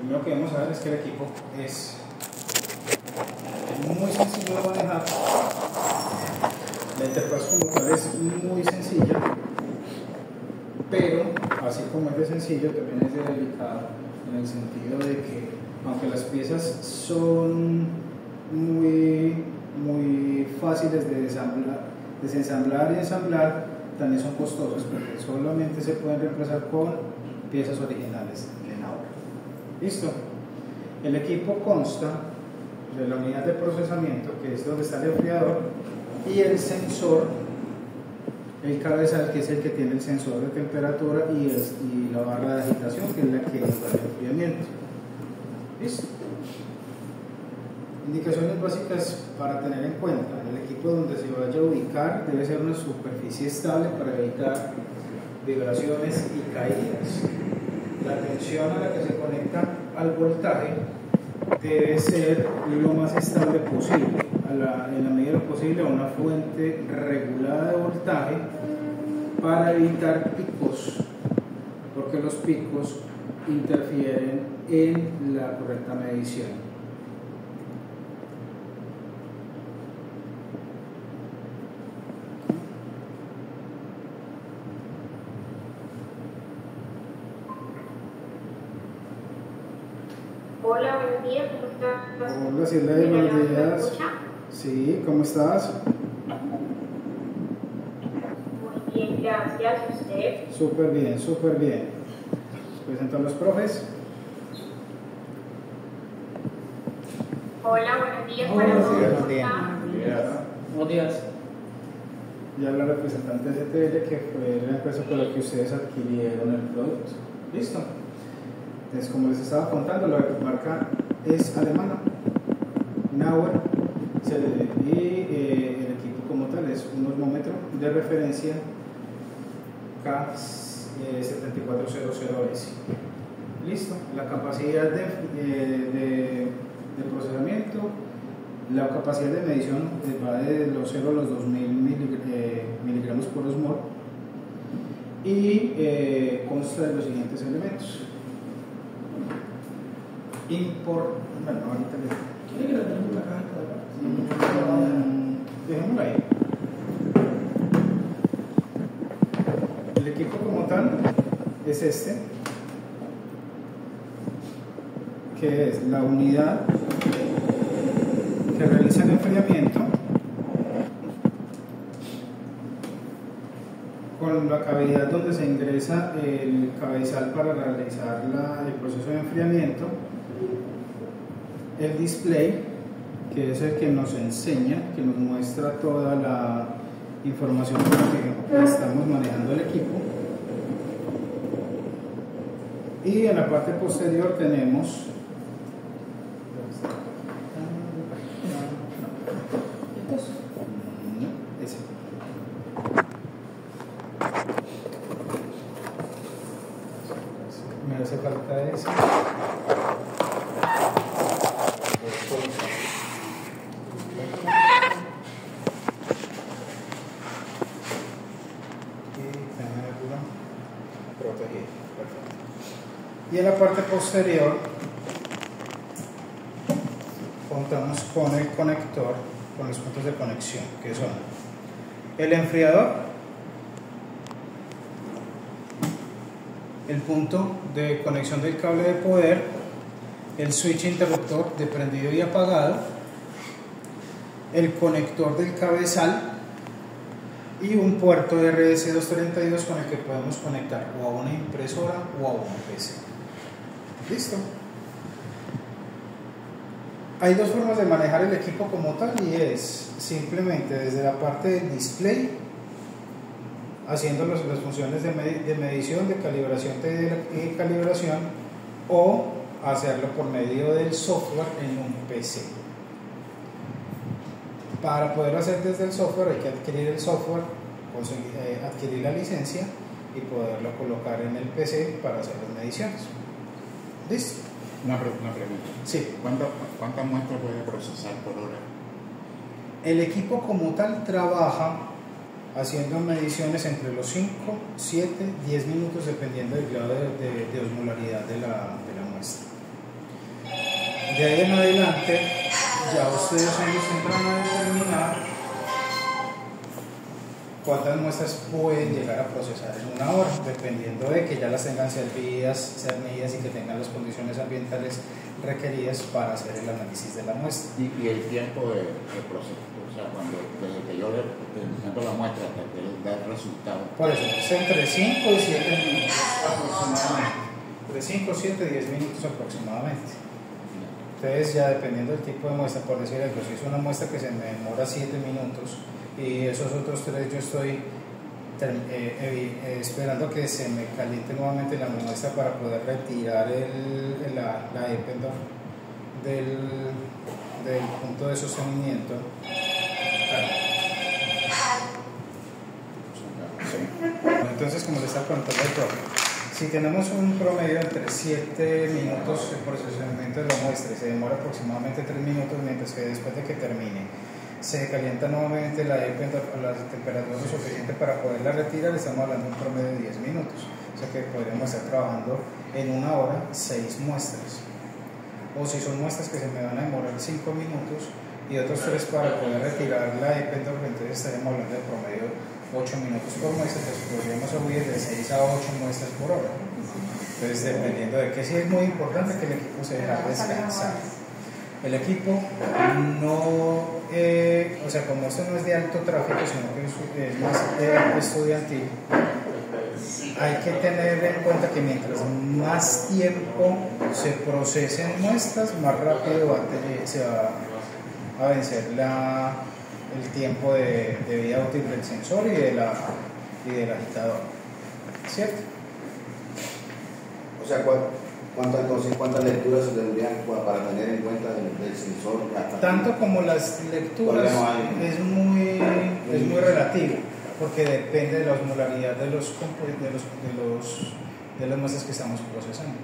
primero que vamos a ver es que el equipo es muy sencillo de manejar. La interfaz como tal es muy sencilla, pero así como es de sencillo, también es de delicado, en el sentido de que aunque las piezas son muy fáciles de desensamblar y ensamblar, también son costosas porque solamente se pueden reemplazar con piezas originales de Nauer. ¿Listo? El equipo consta de la unidad de procesamiento, que es donde está el enfriador, y el sensor, el cabezal, que es el que tiene el sensor de temperatura y la barra de agitación, que es la que nos da el enfriamiento. ¿Listo? Indicaciones básicas para tener en cuenta: el equipo donde se vaya a ubicar debe ser una superficie estable para evitar vibraciones y caídas. La tensión a la que se conecta al voltaje debe ser lo más estable posible, en la medida de lo posible a una fuente regulada de voltaje, para evitar picos, porque los picos interfieren en la correcta medición. Hola, buenos días, ¿cómo estás? Hola, Silvia, buenos días. Sí, ¿cómo estás? Muy bien, gracias. ¿Usted? Súper bien, súper bien. Presento a los profes. Hola, buenos días. Hola, para todos. buenos días. Buenos días. Ya la representante de CTL, que fue la empresa por la que ustedes adquirieron el producto. ¿Listo? Entonces, como les estaba contando, la marca es alemana, Nauer, y el equipo como tal es un osmómetro de referencia K7400S. Listo. La capacidad de procesamiento, la capacidad de medición va de los 0 a los 2000 miligramos por osmol, y consta de los siguientes elementos. Bueno, ahorita ¿Quiere que le tenemos la caja de dejémosla ahí. El equipo como tal es este, que es la unidad que realiza el enfriamiento, con la cavidad donde se ingresa el cabezal para realizar el proceso de enfriamiento, el display, que es el que nos enseña, que nos muestra toda la información con la que estamos manejando el equipo, y en la parte posterior tenemos ese. Me hace falta ese. Y en la parte posterior contamos con el conector, con los puntos de conexión, que son el enfriador, el punto de conexión del cable de poder, el switch interruptor de prendido y apagado, el conector del cabezal y un puerto de RS232 con el que podemos conectar o a una impresora o a un PC. ¿Listo? Hay dos formas de manejar el equipo como tal, y es simplemente desde la parte del display, haciendo las funciones de medición, de calibración y de calibración, o hacerlo por medio del software en un PC. Para poder hacer desde el software hay que adquirir el software, adquirir la licencia y poderlo colocar en el PC para hacer las mediciones. ¿Listo? Una pregunta. Sí. ¿Cuántas muestras puede procesar por hora? El equipo como tal trabaja haciendo mediciones entre los 5, 7, 10 minutos dependiendo del grado de osmolaridad de la muestra. De ahí en adelante, ya ustedes son los que entran a determinar cuántas muestras pueden llegar a procesar en una hora, dependiendo de que ya las tengan servidas, cernidas y que tengan las condiciones ambientales requeridas para hacer el análisis de la muestra. Y el tiempo de proceso, o sea, desde que yo le presento la muestra hasta que le da el resultado. Por eso, es entre 5 y 7 minutos aproximadamente. Entre 5, 7, 10 minutos aproximadamente. Entonces, ya dependiendo del tipo de muestra, por decir algo, si es una muestra que se me demora 7 minutos y esos otros 3 yo estoy esperando que se me caliente nuevamente la muestra para poder retirar la ependor del punto de sostenimiento. Entonces, como le estaba contando el profe, si tenemos un promedio entre 7 minutos de procesamiento de la muestra y se demora aproximadamente 3 minutos, mientras que después de que termine se calienta nuevamente la ependor a la temperatura suficiente para poderla retirar, estamos hablando de un promedio de 10 minutos. O sea que podríamos estar trabajando en una hora 6 muestras. O si son muestras que se me van a demorar 5 minutos y otros 3 para poder retirar la ependor, entonces estaríamos hablando de promedio 8 minutos por muestra, entonces podríamos subir de 6 a 8 muestras por hora. Entonces, dependiendo de que sí es muy importante que el equipo se deje descansar. El equipo no, o sea, como esto no es de alto tráfico, sino que es más estudiantil, hay que tener en cuenta que mientras más tiempo se procesen muestras, más rápido se va a vencer el tiempo de vida útil del sensor y del agitador, ¿cierto? O sea, ¿cuántas lecturas se tendrían para tener en cuenta del sensor? Tanto como las lecturas es muy relativo, porque depende de la osmolaridad de las muestras que estamos procesando.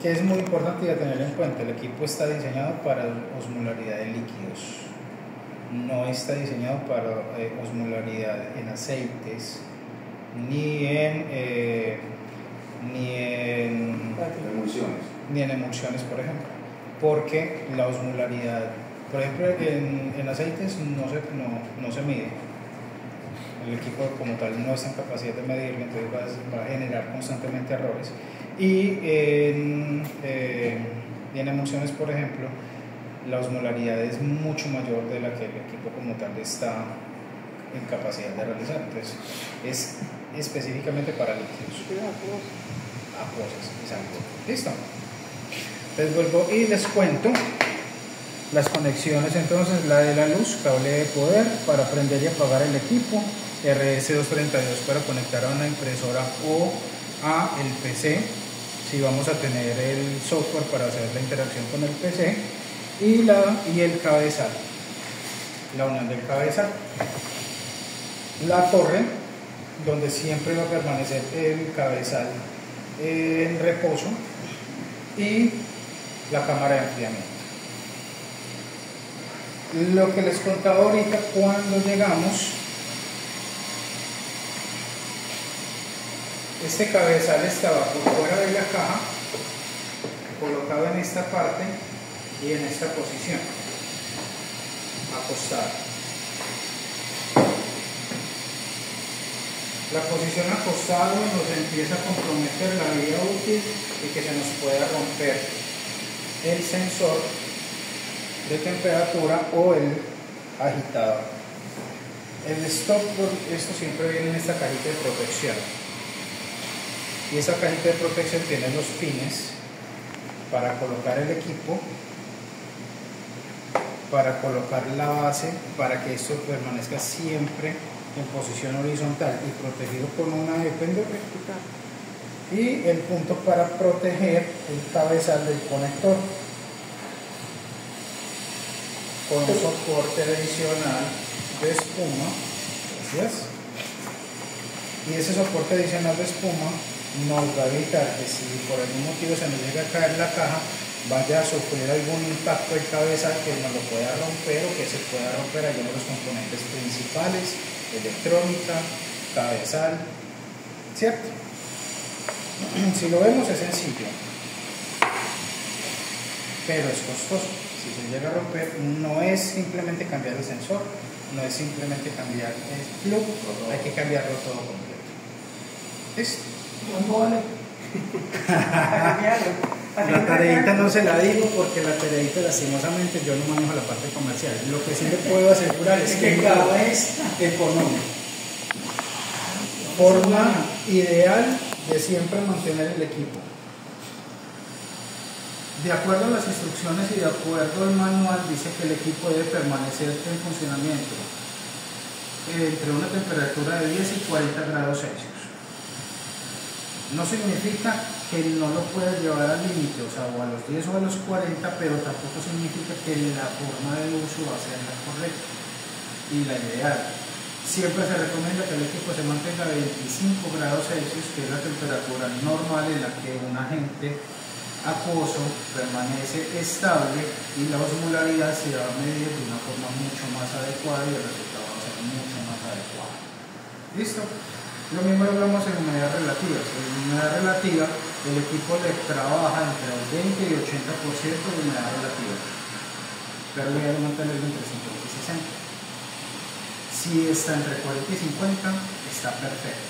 Que es muy importante ya tener en cuenta, el equipo está diseñado para osmolaridad de líquidos, no está diseñado para osmolaridad en aceites, ni en emulsiones, por ejemplo, porque la osmolaridad, por ejemplo, en aceites no se mide. El equipo como tal no está en capacidad de medirlo, entonces va a generar constantemente errores. Y en emulsiones, por ejemplo, la osmolaridad es mucho mayor de la que el equipo como tal está en capacidad de realizar. Entonces, es específicamente para líquidos. Acuosas, exacto. ¿Listo? Entonces vuelvo y les cuento las conexiones. Entonces, la de la luz, cable de poder para prender y apagar el equipo, RS232 para conectar a una impresora o a el PC, si vamos a tener el software para hacer la interacción con el PC, y el cabezal, la unión del cabezal, la torre donde siempre va a permanecer el cabezal en reposo, y la cámara de enfriamiento. Lo que les contaba ahorita, cuando llegamos, este cabezal estaba por fuera de la caja, colocado en esta parte y en esta posición, acostado. La posición acostado nos empieza a comprometer la vida útil y que se nos pueda romper el sensor de temperatura o el agitador. El stop, esto siempre viene en esta cajita de protección, y esa cajita de protección tiene los pines para colocar el equipo, para colocar la base, para que esto permanezca siempre en posición horizontal y protegido con una ependor, y el punto para proteger el cabezal del conector con un soporte adicional de espuma. Gracias. Y ese soporte adicional de espuma nos va a evitar que, si por algún motivo se nos llega a caer la caja, vaya a sufrir algún impacto del cabezal que nos lo pueda romper, o que se pueda romper algunos de los componentes principales, electrónica, cabezal, ¿cierto? Si lo vemos, es sencillo. pero es costoso. Si se llega a romper, no es simplemente cambiar el sensor, no es simplemente cambiar el plug, hay que cambiarlo todo completo. ¿Listo? ¿Cuánto vale? La tareita no se la digo porque la tareita lastimosamente yo no manejo la parte comercial. Lo que sí le puedo asegurar es que no es económico. Forma ideal de siempre mantener el equipo. De acuerdo a las instrucciones y de acuerdo al manual, dice que el equipo debe permanecer en funcionamiento entre una temperatura de 10 y 40 grados Celsius. No significa que no lo puedes llevar al límite, o sea, o a los 10 o a los 40, pero tampoco significa que la forma de uso va a ser la correcta y la ideal. Siempre se recomienda que el equipo se mantenga a 25 grados Celsius, que es la temperatura normal en la que un agente acuoso permanece estable y la osmolaridad se va a medir de una forma mucho más adecuada y el resultado va a ser mucho más adecuado. ¿Listo? Lo mismo lo hablamos en humedad relativa. En humedad relativa, el equipo le trabaja entre el 20 y 80% de humedad relativa, pero le debe mantenerlo entre 50 y 60. Si está entre 40 y 50, está perfecto,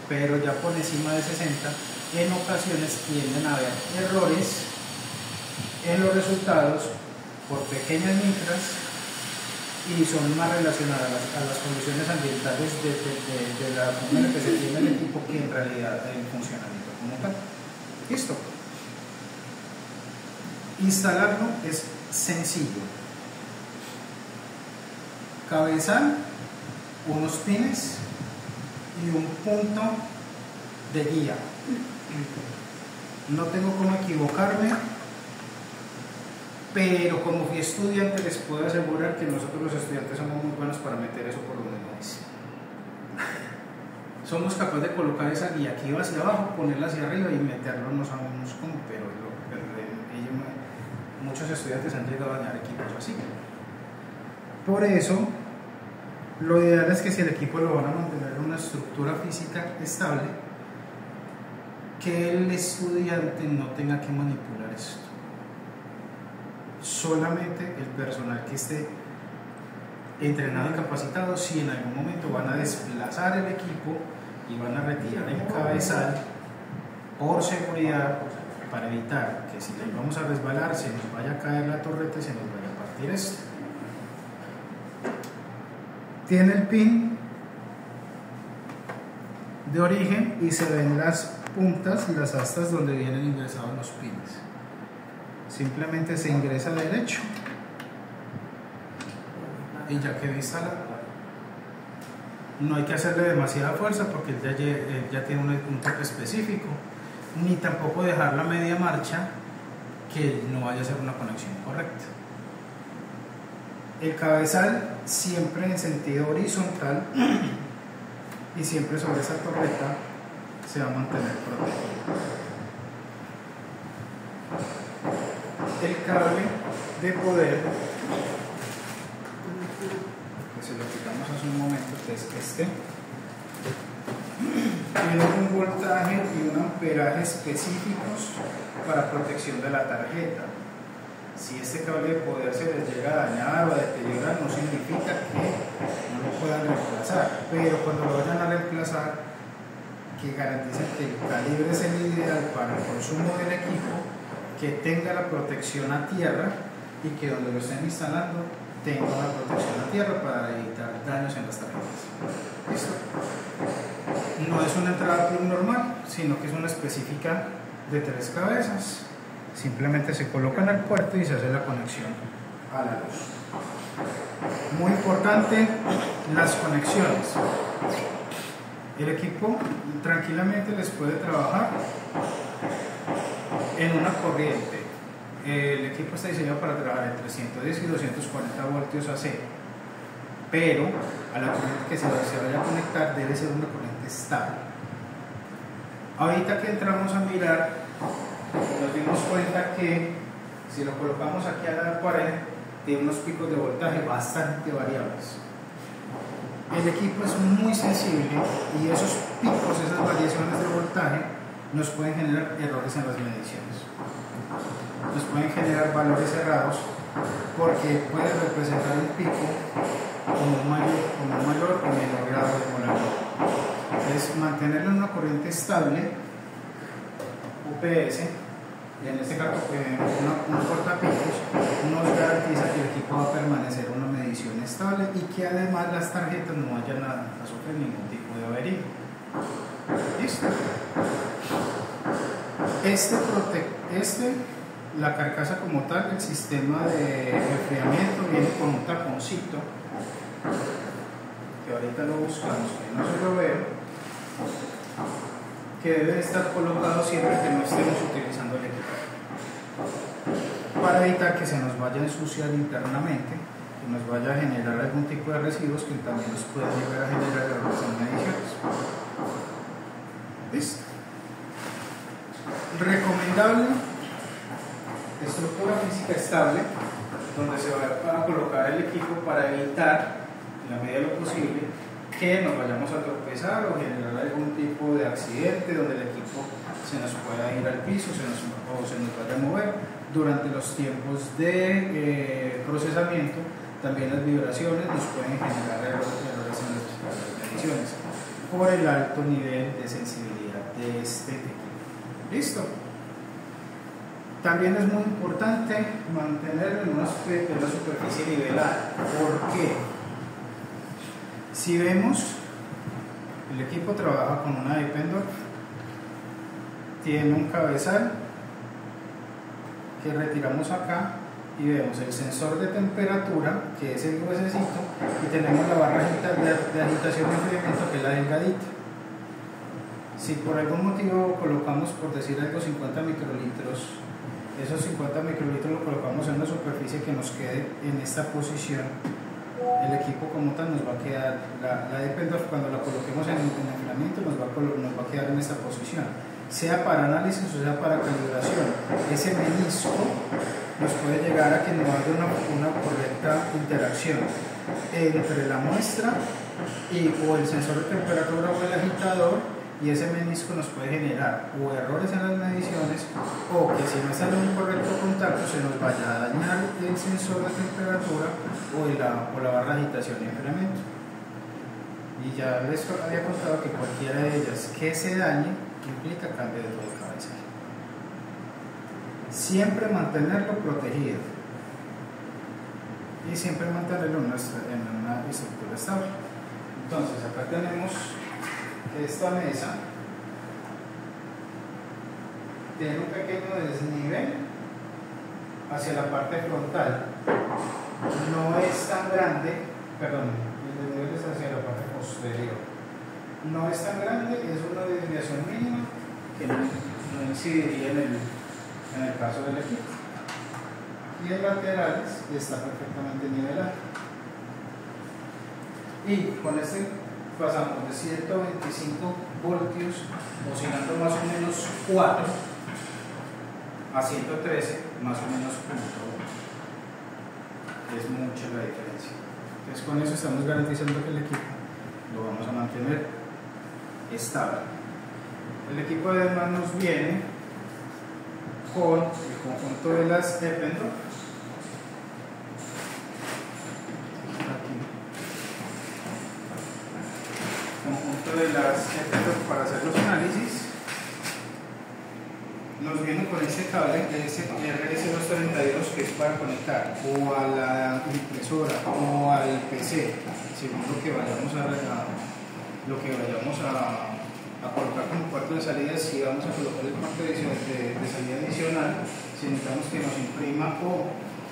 pero ya por encima de 60, en ocasiones tienden a haber errores en los resultados por pequeñas micras y son más relacionadas a las condiciones ambientales de la forma en que se tiene el equipo que en realidad el funcionamiento como tal. Listo. Instalarlo es sencillo. Cabezal, unos pines y un punto de guía. No tengo cómo equivocarme, pero como fui estudiante les puedo asegurar que nosotros los estudiantes somos muy buenos para meter eso por donde no es. Somos capaces de colocar esa guía aquí hacia abajo, ponerla hacia arriba y meterlo, no sabemos cómo, pero muchos estudiantes han llegado a dañar equipos así. Por eso, lo ideal es que si el equipo lo van a mantener en una estructura física estable, que el estudiante no tenga que manipular esto. Solamente el personal que esté entrenado y capacitado, si en algún momento van a desplazar el equipo y van a retirar el cabezal por seguridad, para evitar que si le vamos a resbalar se nos vaya a caer la torreta y se nos vaya a partir esto. Tiene el pin de origen y se ven las puntas y las astas donde vienen ingresados los pines. Simplemente se ingresa derecho y ya quedó instalado. No hay que hacerle demasiada fuerza porque él ya tiene un toque específico, ni tampoco dejar la media marcha que no vaya a ser una conexión correcta. El cabezal siempre en sentido horizontal y siempre sobre esa torreta se va a mantener protegido. El cable de poder, que se lo quitamos hace un momento, que es este, tiene un voltaje y un amperaje específicos para protección de la tarjeta. Si este cable de poder se les llega a dañar o a deteriorar, no significa que no lo puedan reemplazar, pero cuando lo vayan a reemplazar, que garanticen que el calibre es el ideal para el consumo del equipo, que tenga la protección a tierra y que donde lo estén instalando tenga la protección a tierra para evitar daños en las tarjetas. ¿Listo? No es una entrada plug normal, sino que es una específica de 3 cabezas. Simplemente se coloca en el puerto y se hace la conexión a la luz. Muy importante, las conexiones. El equipo tranquilamente les puede trabajar en una corriente. El equipo está diseñado para trabajar entre 110 y 240 voltios AC, pero a la corriente que se vaya a conectar debe ser una corriente estable. Ahorita que entramos a mirar, nos dimos cuenta que si lo colocamos aquí a la pared, tiene unos picos de voltaje bastante variables. El equipo es muy sensible y esos picos, esas variaciones de voltaje nos pueden generar errores en las mediciones. nos pueden generar valores cerrados porque puede representar un pico como mayor o menor grado de polaridad. Entonces, mantenerlo en una corriente estable, UPS, y en este caso un cortapicos, nos garantiza que el equipo va a permanecer en una medición estable y que además las tarjetas no vayan a sufrir ningún tipo de avería. ¿Listo? La carcasa como tal, el sistema de enfriamiento viene con un taponcito que ahorita lo buscamos, que no se lo veo, que debe estar colocado siempre que no estemos utilizando el equipo, para evitar que se nos vaya a ensuciar internamente, que nos vaya a generar algún tipo de residuos que también nos pueden llegar a generar errores en mediciones. ¿Listo? Recomendable estructura física estable, donde se va a colocar el equipo para evitar, en la medida de lo posible, que nos vayamos a tropezar o generar algún tipo de accidente donde el equipo se nos pueda ir al piso o se nos vaya a mover. Durante los tiempos de procesamiento, también las vibraciones nos pueden generar errores en nuestras mediciones por el alto nivel de sensibilidad de este equipo. ¿Listo? También es muy importante mantenerlo en una superficie nivelada. ¿Por qué? Si vemos, el equipo trabaja con una Eppendorf, tiene un cabezal que retiramos acá y vemos el sensor de temperatura, que es el gruesecito, y tenemos la barra de agitación y enfriamiento, que es la delgadita. Si por algún motivo colocamos, por decir algo, 50 microlitros, esos 50 microlitros lo colocamos en una superficie que nos quede en esta posición, el equipo como tal nos va a quedar, la Eppendorf cuando la coloquemos en enfriamiento nos va a quedar en esta posición, sea para análisis o sea para calibración. Ese menisco nos puede llegar a que no haya una correcta interacción entre la muestra o el sensor de temperatura o el agitador, y ese menisco nos puede generar o errores en las mediciones, o que si no está en un correcto contacto se nos vaya a dañar el sensor de temperatura o la barra de agitación y enfriamiento. Y ya les había contado que cualquiera de ellas que se dañe implica cambio de todo el cabezal. Siempre mantenerlo protegido y siempre mantenerlo en una estructura estable. Entonces acá tenemos esta mesa, tiene un pequeño desnivel hacia la parte frontal, no es tan grande, perdón, el desnivel es hacia la parte posterior, no es tan grande, es una desviación mínima que no incidiría en el caso del equipo, y en laterales está perfectamente nivelado. Y con este pasamos de 125 voltios oscilando más o menos 4 a 113 más o menos 1. Es mucha la diferencia. Entonces con eso estamos garantizando que el equipo lo vamos a mantener estable. El equipo además nos viene con el conjunto de las Eppendorf. De las Eppendorf para hacer los análisis, nos viene con este cable RS232 que es para conectar o a la impresora o al PC, según lo que vayamos a colocar como puerto de salida. Si vamos a colocar el puerto de salida adicional, si necesitamos que nos imprima o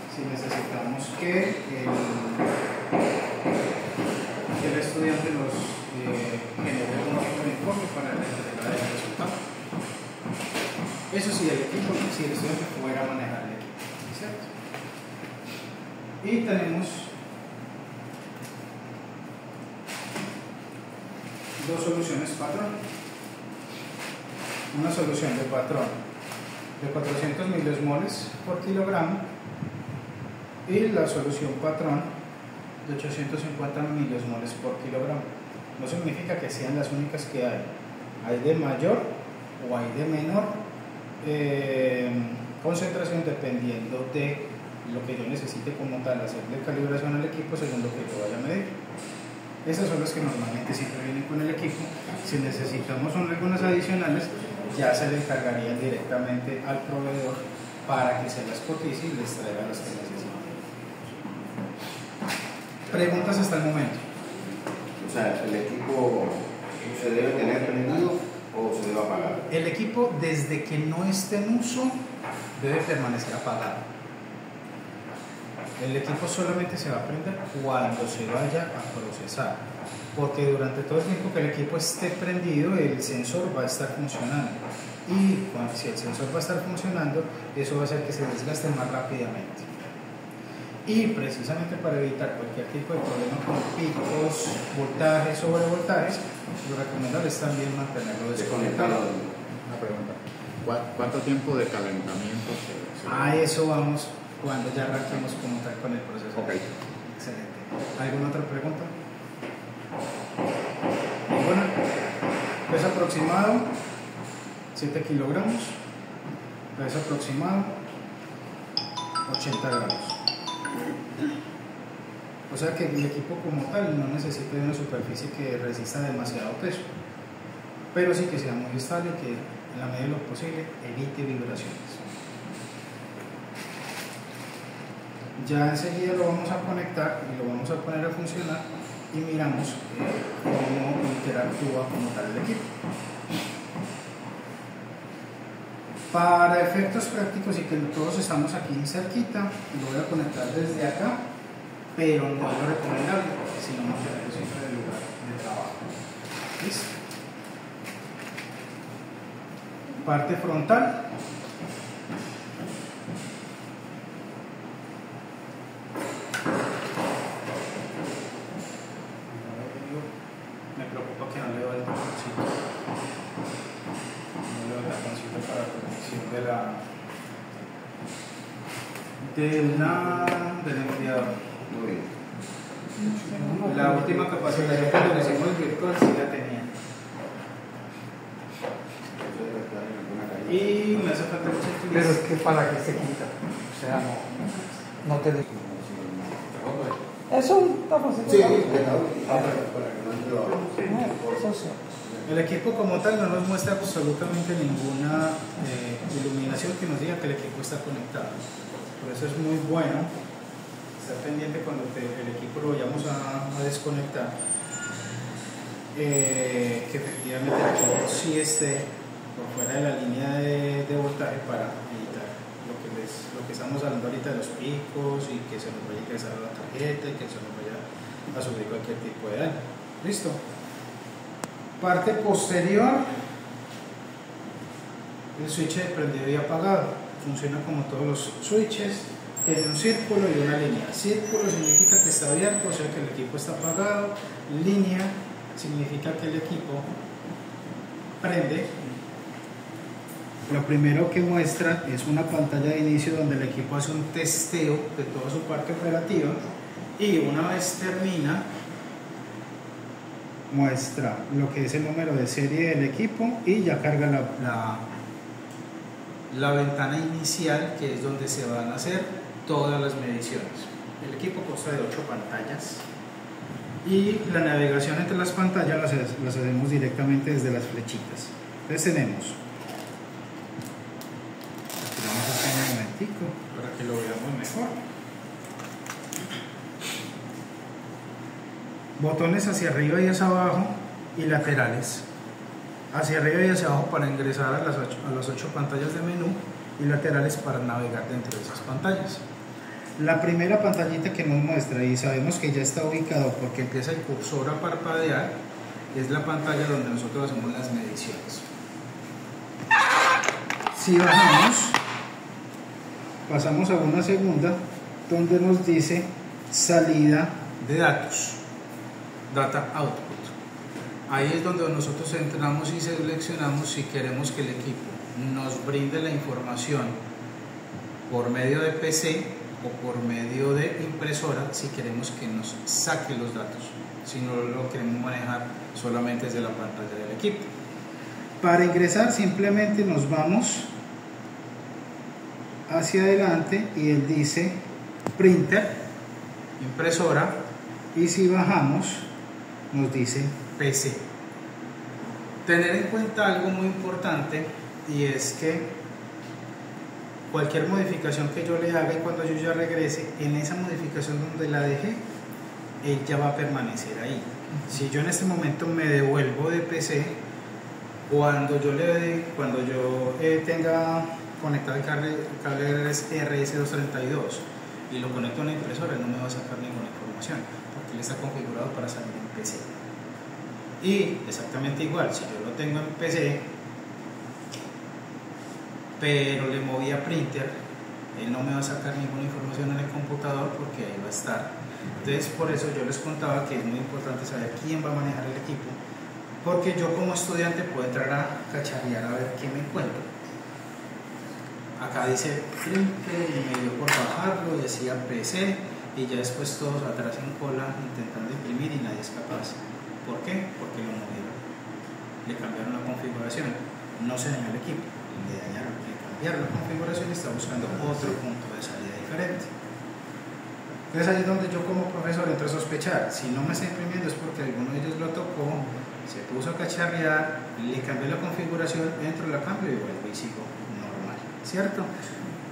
si necesitamos que el estudiante nos generar un informe para la entrega del resultado. Eso sí, el equipo, si el estudiante fuera a manejar el equipo, ¿cierto? Y tenemos dos soluciones patrón. Una solución de patrón de 400 milimoles por kilogramo y la solución patrón de 850 milimoles por kilogramo. No significa que sean las únicas que hay. Hay de mayor o hay de menor concentración dependiendo de lo que yo necesite como tal hacerle calibración al equipo según lo que yo vaya a medir. Esas son las que normalmente siempre vienen con el equipo. Si necesitamos algunas adicionales, ya se le encargarían directamente al proveedor para que se las cotice y les traiga las que necesiten. Preguntas hasta el momento. O sea, ¿el equipo se debe tener prendido o se debe apagar? El equipo, desde que no esté en uso, debe permanecer apagado. El equipo solamente se va a prender cuando se vaya a procesar, porque durante todo el tiempo que el equipo esté prendido, el sensor va a estar funcionando. Y si el sensor va a estar funcionando, eso va a hacer que se desgaste más rápidamente. Y precisamente para evitar cualquier tipo de problema con picos, voltajes, sobrevoltajes, lo recomendable es también mantenerlo desconectado. Una pregunta. ¿Cuánto tiempo de calentamiento se A eso vamos cuando ya arranquemos como tal con el proceso. Ok. Excelente. ¿Alguna otra pregunta? Bueno, peso aproximado 7 kilogramos, peso aproximado 80 gramos. O sea que el equipo como tal no necesita de una superficie que resista demasiado peso, pero sí que sea muy estable, que en la medida de lo posible evite vibraciones. Ya enseguida lo vamos a conectar y lo vamos a poner a funcionar y miramos cómo interactúa como tal el equipo. Para efectos prácticos y que todos estamos aquí cerquita, lo voy a conectar desde acá, pero no es lo recomendable, porque si no nos quedamos siempre en el lugar de trabajo. ¿Listo? Parte frontal. Me preocupa que no le doy el taponcito. No le doy el taponcito para protección del enfriador. Muy bien. La última capacitación cuando lo hicimos virtual sí la tenía. Y me hace falta mucho Pero es que para que se quita. O sea, no te dejo. Eso está fácil. Sí, para que no entre abajo. Eso sí. El equipo como tal no nos muestra absolutamente ninguna iluminación que nos diga que el equipo está conectado. Por eso es muy bueno estar pendiente cuando el equipo lo vayamos a desconectar, que efectivamente el equipo sí esté por fuera de la línea de voltaje para evitar lo que estamos hablando ahorita de los picos y que se nos vaya a ingresar la tarjeta y que se nos vaya a subir cualquier tipo de daño. ¿Listo? Parte posterior, el switch de prendido y apagado. Funciona como todos los switches, tiene un círculo y una línea. Círculo significa que está abierto, o sea que el equipo está apagado. Línea significa que el equipo prende. Lo primero que muestra es una pantalla de inicio donde el equipo hace un testeo de toda su parte operativa y una vez termina muestra lo que es el número de serie del equipo y ya carga la ventana inicial, que es donde se van a hacer todas las mediciones. El equipo consta de 8 pantallas y la navegación entre las pantallas las hacemos directamente desde las flechitas. Entonces tenemos, aquí vamos a hacer un momentico para que lo veamos mejor. Botones hacia arriba y hacia abajo y laterales. Hacia arriba y hacia abajo para ingresar a las 8 pantallas de menú y laterales para navegar dentro de esas pantallas. La primera pantallita que nos muestra, y sabemos que ya está ubicado porque empieza el cursor a parpadear, es la pantalla donde nosotros hacemos las mediciones. Si bajamos, pasamos a una segunda donde nos dice salida de datos, data output. Ahí es donde nosotros entramos y seleccionamos si queremos que el equipo nos brinde la información por medio de PC o por medio de impresora, si queremos que nos saque los datos, si no lo queremos manejar solamente desde la pantalla del equipo. Para ingresar simplemente nos vamos hacia adelante y él dice printer, impresora, y si bajamos nos dice PC. Tener en cuenta algo muy importante, y es que cualquier modificación que yo le haga y cuando yo ya regrese, en esa modificación donde la dejé, él ya va a permanecer ahí. Si yo en este momento me devuelvo de PC, cuando yo tenga conectado el cable RS232 y lo conecto a una impresora, no me va a sacar ninguna información porque él está configurado para salir en PC. Y exactamente igual, si yo lo tengo en PC pero le moví a printer, él no me va a sacar ninguna información en el computador porque ahí va a estar. Entonces por eso yo les contaba que es muy importante saber quién va a manejar el equipo, porque yo como estudiante puedo entrar a cacharrear a ver qué me encuentro. Acá dice printer y me dio por bajarlo, decía PC, y ya después todos atrás en cola intentando imprimir y nadie es capaz. ¿Por qué? Porque lo movieron, le cambiaron la configuración. No se dañó el equipo, le cambiaron la configuración y está buscando otro punto de salida diferente. Entonces ahí es donde yo como profesor entro a sospechar. Si no me está imprimiendo es porque alguno de ellos lo tocó, se puso a cacharrear, le cambié la configuración, entro, la cambio y vuelvo y sigo normal, ¿cierto?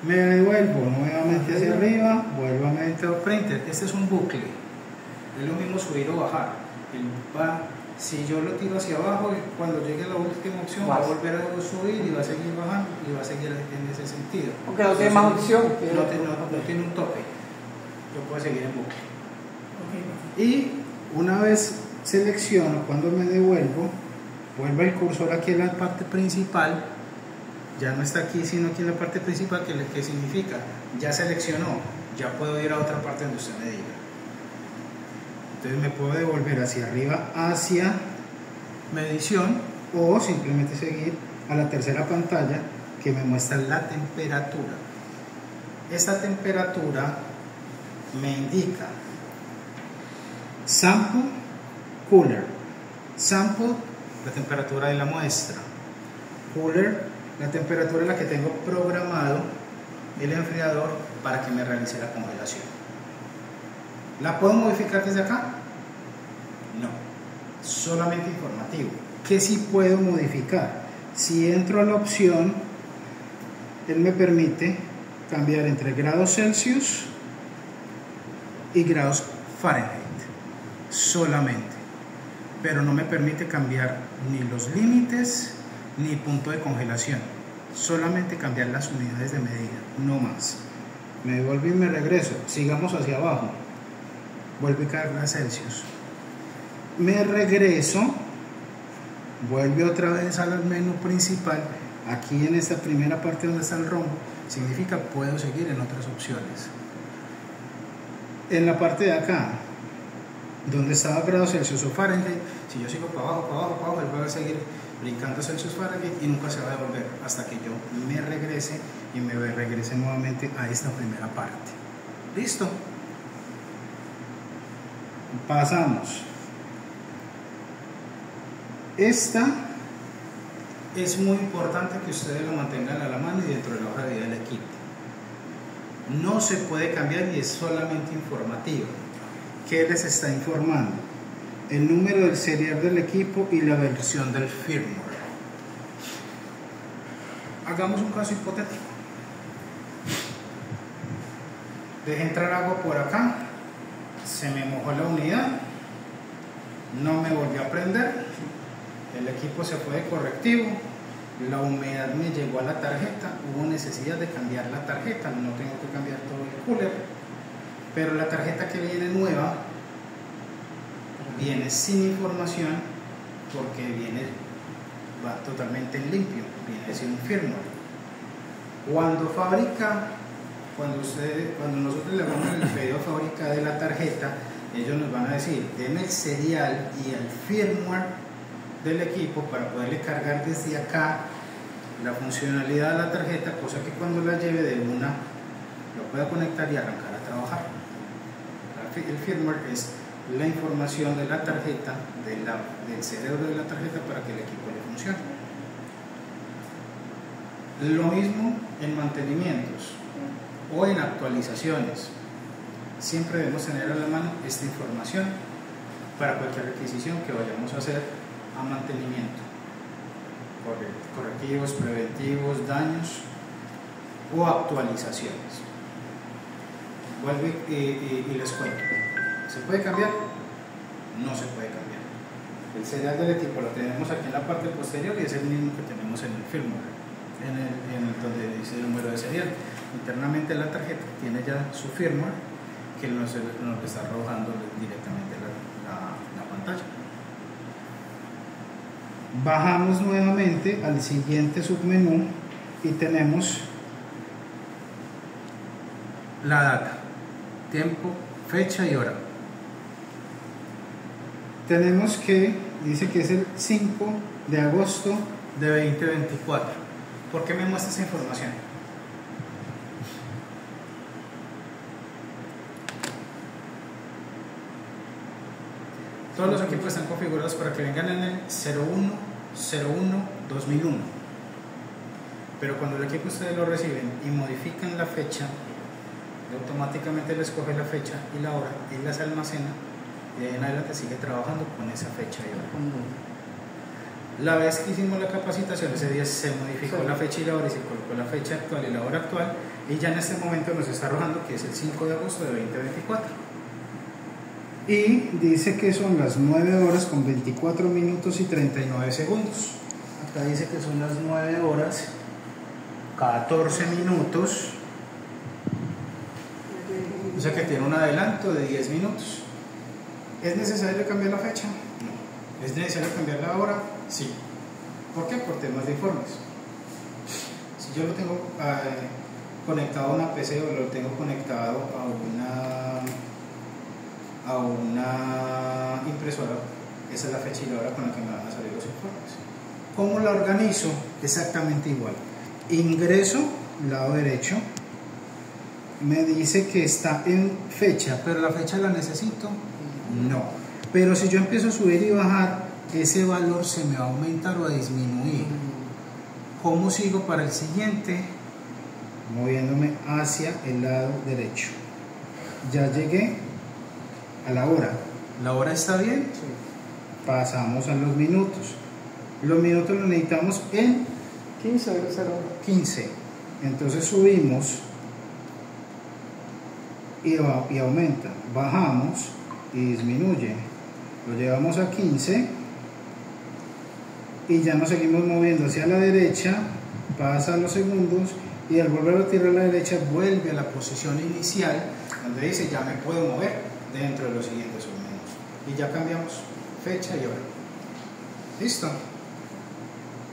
Me devuelvo nuevamente hacia arriba, vuelvo a meter printer. Este es un bucle, es lo mismo subir o bajar. Si yo lo tiro hacia abajo, cuando llegue a la última opción va a volver a subir y va a seguir bajando y va a seguir en ese sentido. Porque no tiene más opción. No tiene un tope. Yo puedo seguir en bucle. Y una vez selecciono, cuando me devuelvo, vuelvo el cursor aquí en la parte principal. Ya no está aquí, sino aquí en la parte principal, que significa, ya seleccionó, ya puedo ir a otra parte donde usted me diga. Entonces me puedo devolver hacia arriba, hacia medición, o simplemente seguir a la tercera pantalla que me muestra la temperatura. Esta temperatura me indica sample, cooler. Sample, la temperatura de la muestra. Cooler, la temperatura en la que tengo programado el enfriador para que me realice la congelación. ¿La puedo modificar desde acá? No, solamente informativo. ¿Qué sí puedo modificar? Si entro a la opción, él me permite cambiar entre grados Celsius y grados Fahrenheit solamente, pero no me permite cambiar ni los límites ni punto de congelación, solamente cambiar las unidades de medida, no más. Me devuelvo y me regreso, sigamos hacia abajo, vuelvo y carga a Celsius, me regreso, vuelve otra vez al menú principal. Aquí en esta primera parte donde está el rombo significa puedo seguir en otras opciones. En la parte de acá donde estaba grados Celsius o Fahrenheit, si yo sigo para abajo, él va a seguir brincando Celsius Fahrenheit y nunca se va a devolver hasta que yo me regrese y me regrese nuevamente a esta primera parte. ¿Listo? Pasamos. Esta es muy importante que ustedes lo mantengan a la mano y dentro de la hoja de vida del equipo. No se puede cambiar y es solamente informativo. ¿Qué les está informando? El número del serial del equipo y la versión del firmware. Hagamos un caso hipotético. Dejé entrar agua por acá, se me mojó la unidad, no me volvió a prender, el equipo se fue de correctivo, la humedad me llegó a la tarjeta, hubo necesidad de cambiar la tarjeta, no tengo que cambiar todo el cooler, pero la tarjeta que viene nueva viene sin información porque va totalmente en limpio, viene sin firmware. Cuando nosotros le damos el pedido de fábrica de la tarjeta, ellos nos van a decir, denme el serial y el firmware del equipo para poderle cargar desde acá la funcionalidad de la tarjeta, cosa que cuando la lleve de una lo pueda conectar y arrancar a trabajar. El firmware es la información de la tarjeta, del cerebro de la tarjeta para que el equipo le funcione. Lo mismo en mantenimientos o en actualizaciones. Siempre debemos tener a la mano esta información para cualquier requisición que vayamos a hacer a mantenimiento. Correctivos, preventivos, daños o actualizaciones. Vuelvo y les cuento. ¿Se puede cambiar? No se puede cambiar. El serial del equipo lo tenemos aquí en la parte posterior y es el mismo que tenemos en el firmware, donde dice el número de serial. Internamente la tarjeta tiene ya su firmware que nos está arrojando directamente la pantalla. Bajamos nuevamente al siguiente submenú y tenemos la data, tiempo, fecha y hora. Tenemos que, dice que es el 5 de agosto de 2024. ¿Por qué me muestra esa información? Todos los equipos están configurados para que vengan en el 01/01/2001. Pero cuando el equipo ustedes lo reciben y modifican la fecha, automáticamente les coge la fecha y la hora y las almacena y de ahí en adelante sigue trabajando con esa fecha y hora. La vez que hicimos la capacitación, ese día se modificó la fecha y la hora y se colocó la fecha actual y la hora actual y ya en este momento nos está arrojando que es el 5 de agosto de 2024. Y dice que son las 9 horas con 24 minutos y 39 segundos. Acá dice que son las 9 horas 14 minutos. O sea que tiene un adelanto de 10 minutos. ¿Es necesario cambiar la fecha? No. ¿Es necesario cambiar la hora? Sí. ¿Por qué? Por temas de informes. Si yo lo tengo conectado a una PC o lo tengo conectado a una impresora, esa es la fecha y la hora con la que me van a salir los informes. ¿Cómo la organizo? Exactamente igual. Ingreso, lado derecho, me dice que está en fecha, pero la fecha la necesito. No. Pero si yo empiezo a subir y bajar, ese valor se me va a aumentar o a disminuir. ¿Cómo sigo para el siguiente? Moviéndome hacia el lado derecho. Ya llegué a la hora. ¿La hora está bien? Sí. Pasamos a los minutos. Los minutos los necesitamos en 15. Entonces subimos y aumenta. Bajamos y disminuye. Lo llevamos a 15 y ya nos seguimos moviendo hacia la derecha. Pasa los segundos y al volver a tirar a la derecha vuelve a la posición inicial donde dice ya me puedo mover dentro de los siguientes submenús y ya cambiamos fecha y hora. Listo.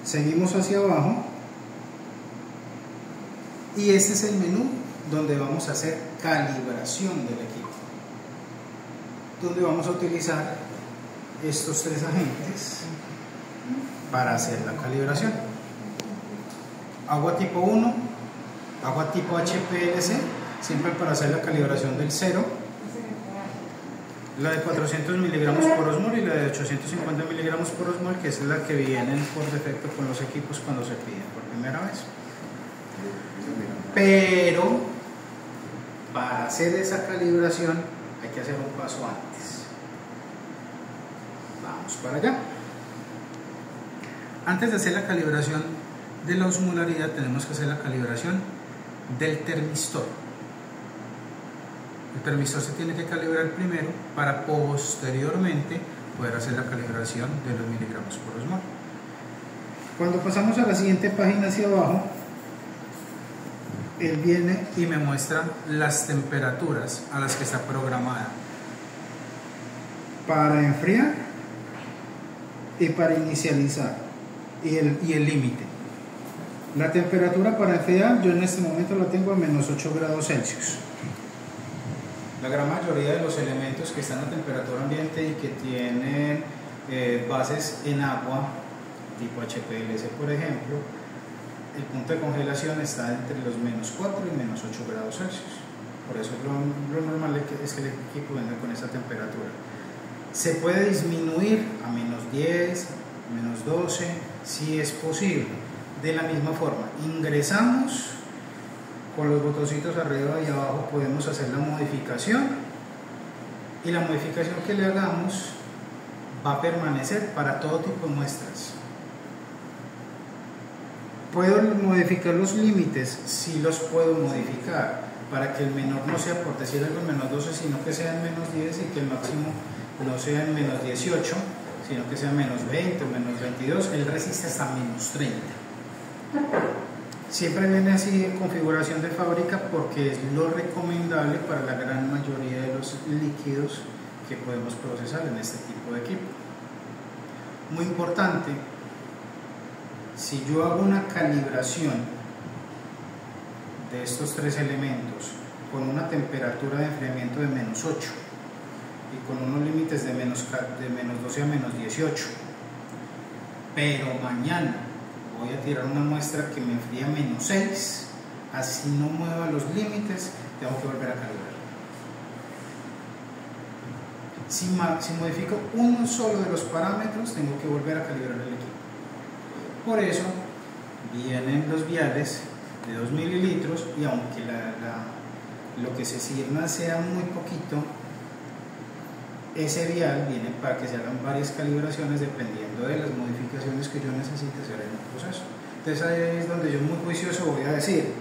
Seguimos hacia abajo y este es el menú donde vamos a hacer calibración del equipo, donde vamos a utilizar estos tres agentes para hacer la calibración. Agua tipo 1, agua tipo HPLC, siempre para hacer la calibración del 0, la de 400 miligramos por osmol y la de 850 miligramos por osmol, que es la que vienen por defecto con los equipos cuando se piden por primera vez. Pero para hacer esa calibración hay que hacer un paso antes. Vamos para allá. Antes de hacer la calibración de la osmolaridad tenemos que hacer la calibración del termistor. El termistor se tiene que calibrar primero para posteriormente poder hacer la calibración de los miligramos por osmol. Cuando pasamos a la siguiente página hacia abajo, él viene y me muestra las temperaturas a las que está programada para enfriar y para inicializar y el límite. La temperatura para enfriar yo en este momento la tengo a menos 8 grados Celsius. La gran mayoría de los elementos que están a temperatura ambiente y que tienen bases en agua, tipo HPLC por ejemplo, el punto de congelación está entre los menos 4 y menos 8 grados Celsius. Por eso lo normal es que el equipo venga con esa temperatura. Se puede disminuir a menos 10, menos 12, si es posible, De la misma forma, ingresamos con los botoncitos arriba y abajo, podemos hacer la modificación, y la modificación que le hagamos va a permanecer para todo tipo de muestras. ¿Puedo modificar los límites? Sí los puedo modificar, para que el menor no sea, por decir algo, en menos 12, sino que sea en menos 10, y que el máximo no sea en menos 18, sino que sea menos 20 o menos 22. Él resiste hasta menos 30. Siempre viene así en configuración de fábrica, porque es lo recomendable para la gran mayoría de los líquidos que podemos procesar en este tipo de equipo. Muy importante, si yo hago una calibración de estos tres elementos con una temperatura de enfriamiento de menos 8 y con unos límites de menos 12 a menos 18, pero mañana voy a tirar una muestra que me enfría menos 6, así no mueva los límites, tengo que volver a calibrar. Si modifico uno solo de los parámetros, tengo que volver a calibrar el equipo. Por eso vienen los viales de 2 mililitros, y aunque lo que se sirva sea muy poquito, ese vial viene para que se hagan varias calibraciones dependiendo de las modificaciones que yo necesite hacer en el proceso. Entonces ahí es donde yo, muy juicioso, voy a decir: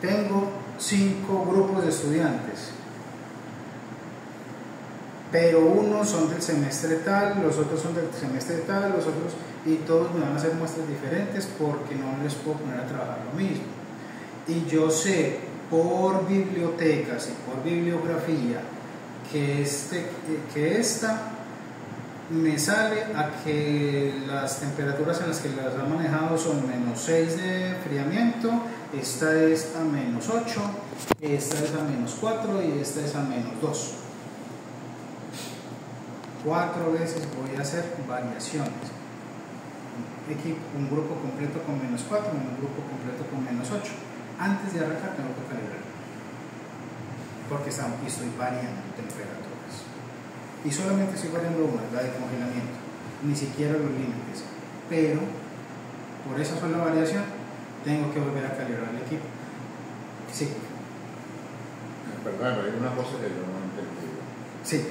tengo 5 grupos de estudiantes, pero unos son del semestre tal, los otros son del semestre tal, los otros, y todos me van a hacer muestras diferentes, porque no les puedo poner a trabajar lo mismo. Y yo sé por bibliotecas y por bibliografía que esta me sale a que las temperaturas en las que las ha manejado son menos 6 de enfriamiento, esta es a menos 8, esta es a menos 4 y esta es a menos 2. 4 veces voy a hacer variaciones. Un grupo completo con menos 4, un grupo completo con menos 8. Antes de arrancar tengo que calibrar, porque estoy variando temperaturas. Y solamente estoy variando una, la de congelamiento, ni siquiera los límites. Pero por esa sola variación tengo que volver a calibrar el equipo. Sí. Perdón, hay una cosa que yo no he entendido. Sí.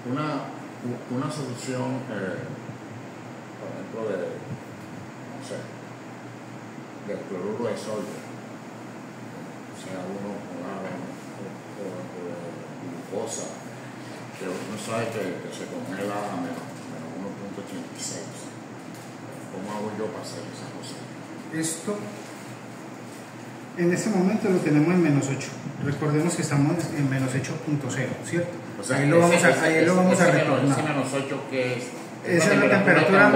Una solución, por ejemplo, no sé, del cloruro de sodio, o sea, o de glucosa, que uno sabe que se congela a menos 1.86. ¿Cómo hago yo para hacer esa cosa? Esto en este momento lo tenemos en menos 8. Recordemos que estamos en menos 8.0, ¿cierto? O sea, ahí lo vamos a retornar. Ese menos 8 que es. Esa es la temperatura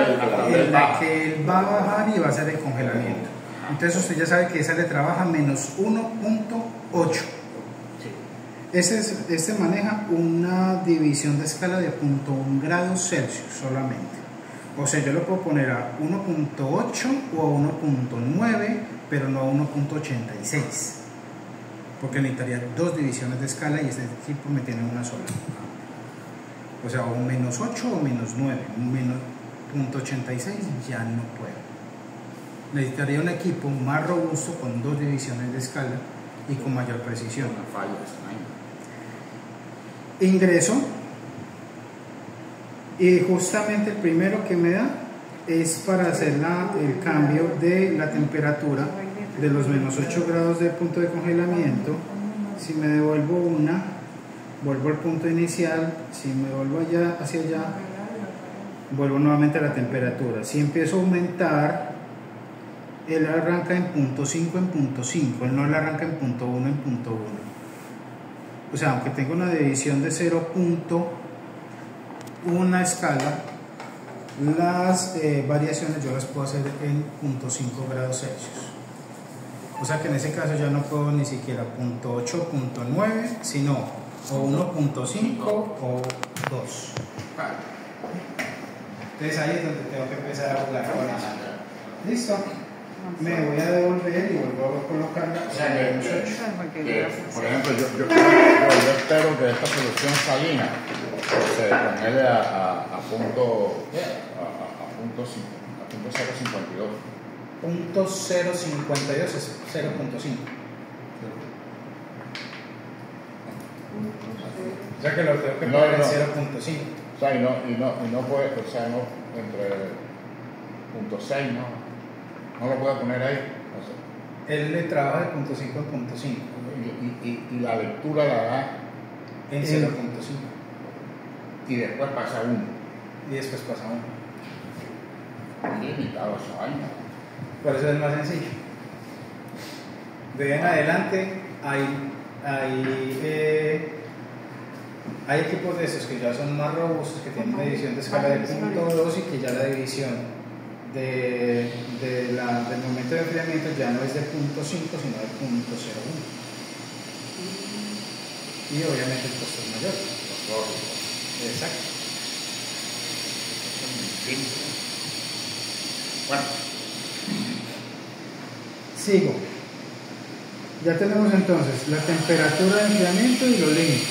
en la que él va a bajar y va a hacer el congelamiento. Entonces usted ya sabe que esa le trabaja menos 1.8. Este maneja una división de escala de 0.1 grados Celsius solamente. O sea, yo lo puedo poner a 1.8 o a 1.9, pero no a 1.86, porque necesitaría 2 divisiones de escala, y este equipo me tiene una sola. O sea, o menos 8 o menos 9, menos 0.86 ya no puedo. Necesitaría un equipo más robusto con 2 divisiones de escala y con mayor precisión. Una falla. Ingreso, y justamente el primero que me da es para hacer el cambio de la temperatura de los menos 8 grados del punto de congelamiento. Si me devuelvo una, vuelvo al punto inicial. Si me vuelvo hacia allá, vuelvo nuevamente a la temperatura. Si empiezo a aumentar, él arranca en punto 5 en punto 5, él no le arranca en punto 1 en punto 1. O sea, aunque tenga una división de 0.1 escala, las variaciones yo las puedo hacer en 0.5 grados Celsius. O sea que en ese caso ya no puedo ni siquiera 0.8, 0.9, sino o 1.5 o 2. Entonces ahí es donde tengo que empezar a jugar con eso. ¿Listo? Me voy a devolver y vuelvo a colocarla. O sea, por ejemplo, yo espero que esta solución salina se congele a punto 5. .052. Punto 052 es 0.5. O sea que lo tengo que poner en 0.5. O sea, y no puede, o sea, no, entre .6, no lo puede poner ahí. O sea, Él le trabaja de punto 5 en punto 5. y la lectura la da En 0.5. y después pasa 1. Y después pasa 1. Limitado esa vaina. Por eso es más sencillo. De ahí en adelante hay equipos de esos que ya son más robustos, que tienen medición de escala de punto 2 y que ya la división del momento de enfriamiento ya no es de punto 5 sino de punto 0.1. Y obviamente el costo es mayor. Exacto. Bueno, Sigo. Ya tenemos entonces la temperatura de enfriamiento y los límites.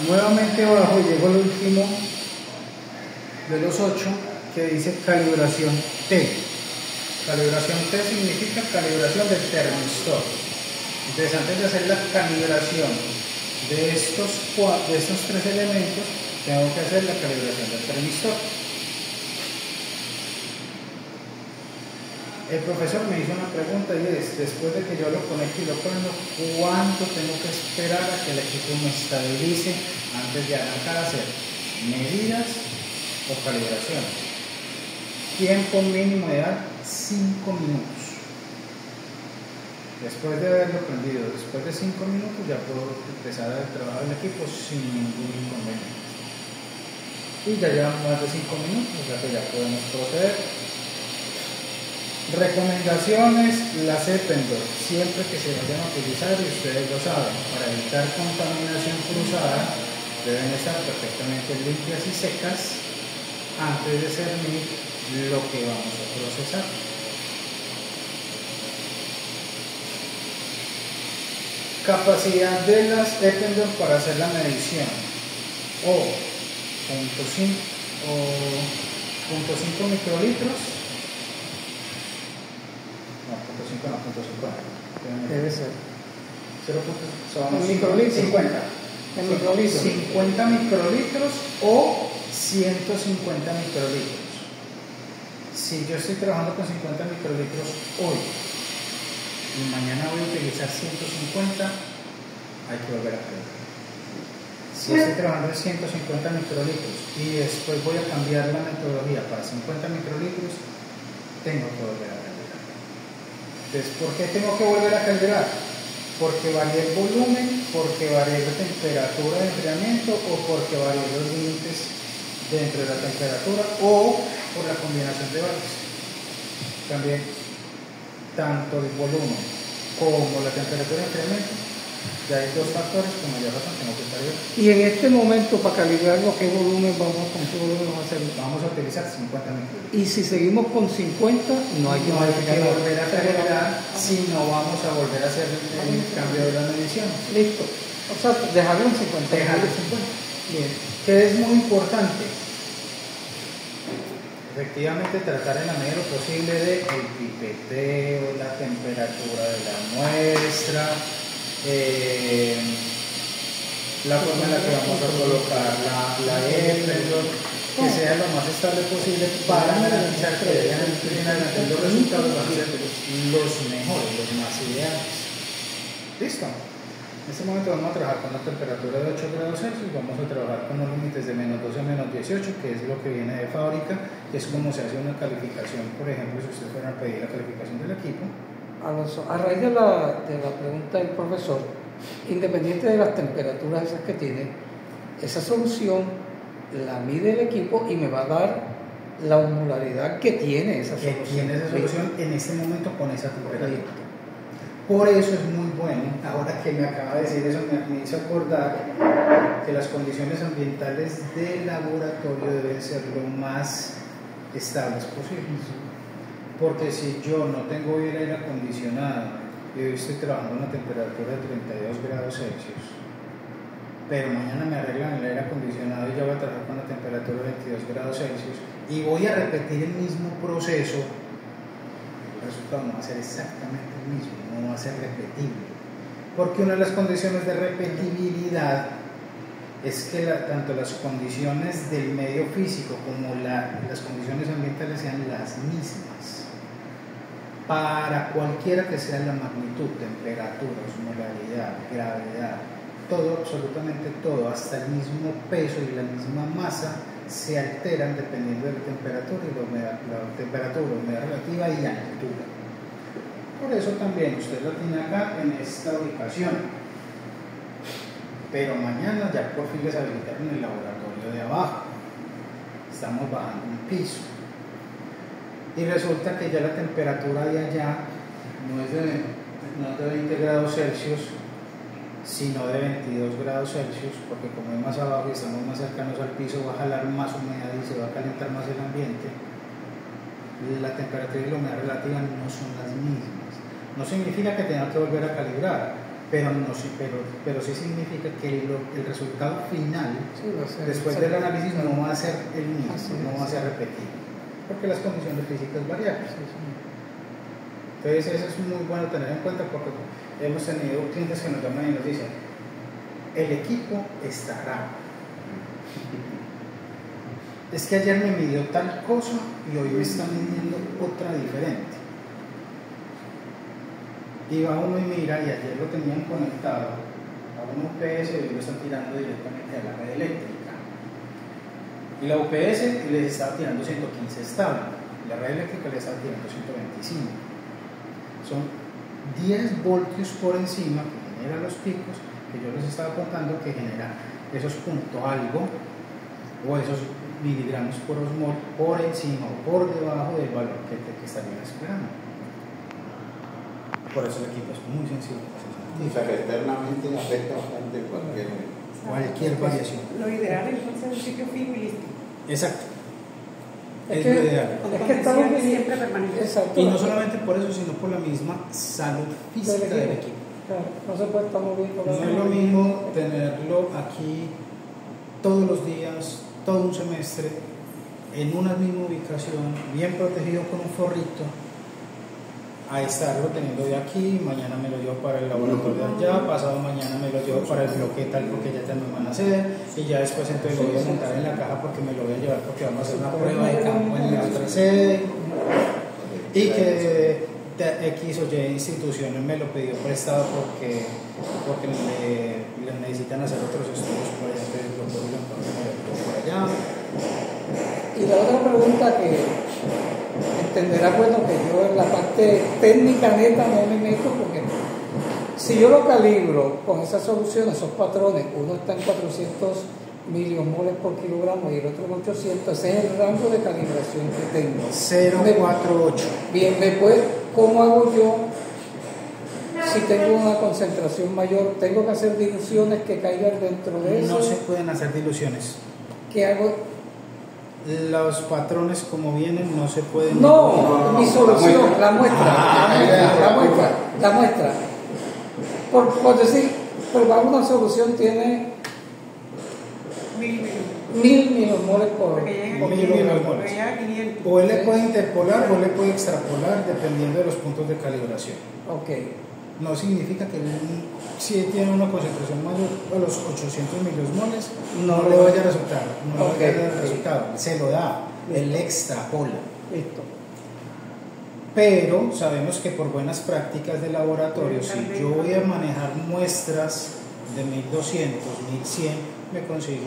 Nuevamente abajo llegó el último de los 8 que dice calibración T. Calibración T significa calibración del termistor. Entonces, antes de hacer la calibración de estos 3 elementos, tengo que hacer la calibración del termistor. El profesor me hizo una pregunta y es, después de que yo lo conecte y lo prendo, ¿cuánto tengo que esperar a que el equipo me estabilice antes de arrancar a hacer medidas o calibración? Tiempo mínimo ideal, 5 minutos. Después de haberlo prendido, después de 5 minutos ya puedo empezar a trabajar el equipo sin ningún inconveniente. Y ya llevamos más de 5 minutos, o sea que ya podemos proceder. Recomendaciones, las Eppendorf, siempre que se vayan a utilizar, y ustedes lo saben, para evitar contaminación cruzada, deben estar perfectamente limpias y secas antes de cernir lo que vamos a procesar. Capacidad de las Eppendorf para hacer la medición, o 0.5 microlitros. No, 0.5. Debe ser. 50. 50 microlitros o 150 microlitros. Si yo estoy trabajando con 50 microlitros hoy y mañana voy a utilizar 150, hay que volver a calibrar. Si estoy trabajando en 150 microlitros y después voy a cambiar la metodología para 50 microlitros, tengo que volver a calibrar. Entonces, ¿por qué tengo que volver a calibrar? Porque varía el volumen, porque varía la temperatura de enfriamiento o porque varían los límites dentro de la temperatura o por la combinación de varios. También, tanto el volumen como la temperatura de enfriamiento, ya hay 2 factores con mayor razón tengo que calibrar. Y en este momento, para calibrarlo, ¿con qué volumen vamos a hacer? Vamos a utilizar 50 microlitros. Y si seguimos con 50, no hay que volver a calibrar, sino vamos a volver a hacer el cambio de la medición. Listo. O sea, dejarlo en 50. Dejarlo en 50. Bien. Que es muy importante. Efectivamente, tratar en la medida de lo posible de el pipeteo, la temperatura de la muestra, la forma en la que vamos a colocar la Eppendorf, que sea lo más estable posible para garantizar que los resultados van a ser los mejores, los más ideales. Listo. En este momento vamos a trabajar con la temperatura de 8 grados Celsius, vamos a trabajar con los límites de menos 12 a menos 18, que es lo que viene de fábrica, que es como se hace una calificación, por ejemplo, si ustedes fueran a pedir la calificación del equipo. Alonso, a raíz de la pregunta del profesor, independiente de las temperaturas esas que tiene, esa solución la mide el equipo y me va a dar la osmolaridad que tiene esa solución. Que tiene esa solución en este momento con esa temperatura. Por eso es muy bueno, ahora que me acaba de decir eso, me hizo acordar que las condiciones ambientales del laboratorio deben ser lo más estables posibles. Porque si yo no tengo el aire acondicionado y hoy estoy trabajando a una temperatura de 32 grados Celsius, pero mañana me arreglan el aire acondicionado y ya voy a trabajar con una temperatura de 22 grados Celsius y voy a repetir el mismo proceso, el resultado no va a ser exactamente el mismo, no va a ser repetible, porque una de las condiciones de repetibilidad es que tanto las condiciones del medio físico como las condiciones ambientales sean las mismas para cualquiera que sea la magnitud, temperatura, osmolaridad, gravedad, todo, absolutamente todo, hasta el mismo peso y la misma masa se alteran dependiendo de la temperatura y la humedad relativa y altura. Por eso también usted lo tiene acá en esta ubicación. Pero mañana ya por fin les habilitaron el laboratorio de abajo. Estamos bajando un piso. Y resulta que ya la temperatura de allá no es de 20 grados Celsius, sino de 22 grados Celsius, porque como es más abajo y estamos más cercanos al piso, va a jalar más humedad y se va a calentar más el ambiente. La temperatura y la humedad relativa no son las mismas. No significa que tenga que volver a calibrar, pero sí significa que el resultado final, después del análisis, no va a ser el mismo, no va a ser repetido, porque las condiciones físicas variables. Entonces eso es muy bueno tener en cuenta, porque hemos tenido clientes que nos llaman y nos dicen: el equipo está raro, es que ayer me midió tal cosa y hoy me está midiendo otra diferente. Y va uno y mira, y ayer lo tenían conectado a un UPS y hoy lo están tirando directamente a la red eléctrica. Y la UPS les estaba tirando 115 estable, la red eléctrica les estaba tirando 125. Son 10 voltios por encima que genera los picos que yo les estaba contando, que genera esos punto algo o esos miligramos por osmol por encima o por debajo del valor que estarían esperando. Por eso el equipo es muy sensible. O sea que externamente afecta bastante cualquier variación. Lo ideal entonces es un sitio fijo y listo. Exacto. Es lo ideal. Es que estamos siempre permanentes. Exacto. Y no solamente por eso, sino por la misma salud física del equipo. Claro, no se puede estar moviendo. No es lo mismo tenerlo aquí todos los días, todo un semestre, en una misma ubicación, bien protegido con un forrito, a estarlo teniendo de aquí, mañana me lo llevo para el laboratorio de allá, pasado mañana me lo llevo para el bloque tal porque ya también van a hacer, y ya después entonces lo voy a montar en la caja porque me lo voy a llevar porque vamos a hacer una prueba de campo en la otra sede, y que X o Y instituciones me lo pidió prestado porque le necesitan hacer otros estudios por allá, entonces lo puedo por allá. Y la otra pregunta que entenderá, bueno, que yo en la parte técnica neta no me meto, porque si yo lo calibro con esas soluciones, esos patrones, uno está en 400 miliosmoles por kilogramo y el otro en 800, ese es el rango de calibración que tengo. 048. Bien, ¿cómo hago yo si tengo una concentración mayor? ¿Tengo que hacer diluciones que caigan dentro de eso? No se pueden hacer diluciones. ¿Qué hago? Los patrones como vienen no se pueden... No, mi solución, la muestra. Por decir, pero una solución tiene 1000 milimoles por kilogramo. O él le puede interpolar o le puede extrapolar dependiendo de los puntos de calibración. Ok. No significa que si tiene una concentración mayor a los 800 miliosmoles no le vaya a resultar, se lo da, él extrapola. Listo. Pero sabemos que por buenas prácticas de laboratorio, si yo voy a manejar muestras de 1200, 1100, me consigo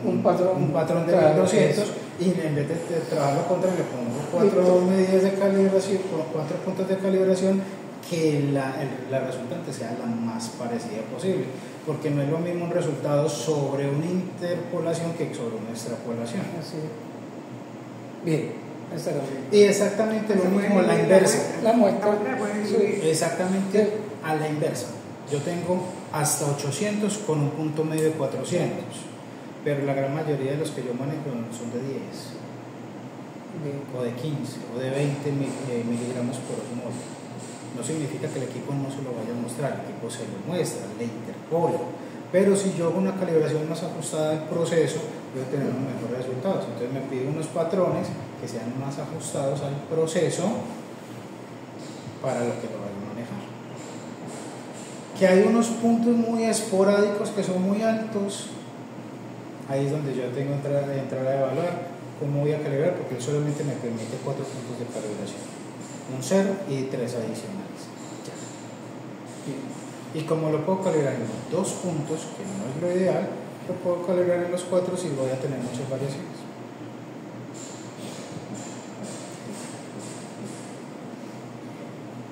un patrón de 1200 y en vez de trabajarlo contra, le pongo 4 medidas de calibración, 4 puntos de calibración, que la resultante sea la más parecida posible, porque no es lo mismo un resultado sobre una interpolación que sobre una extrapolación. Así es. Bien, esa era bien. Y exactamente lo mismo a la inversa. La muestra. Sí. Exactamente a la inversa. Yo tengo hasta 800 con un punto medio de 400, pero la gran mayoría de los que yo manejo son de 10, Bien. o de 15, o de 20 miligramos por osmol. No significa que el equipo no se lo vaya a mostrar, el equipo se lo muestra, le interpola. Pero si yo hago una calibración más ajustada del proceso, voy a tener unos mejores resultados. Entonces me pide unos patrones que sean más ajustados al proceso para lo que lo voy a manejar. Que hay unos puntos muy esporádicos que son muy altos, ahí es donde yo tengo que entrar a evaluar cómo voy a calibrar, porque él solamente me permite 4 puntos de calibración, un 0 y 3 adicionales. Y como lo puedo calibrar en los 2 puntos, que no es lo ideal, lo puedo calibrar en los 4 si voy a tener muchas variaciones.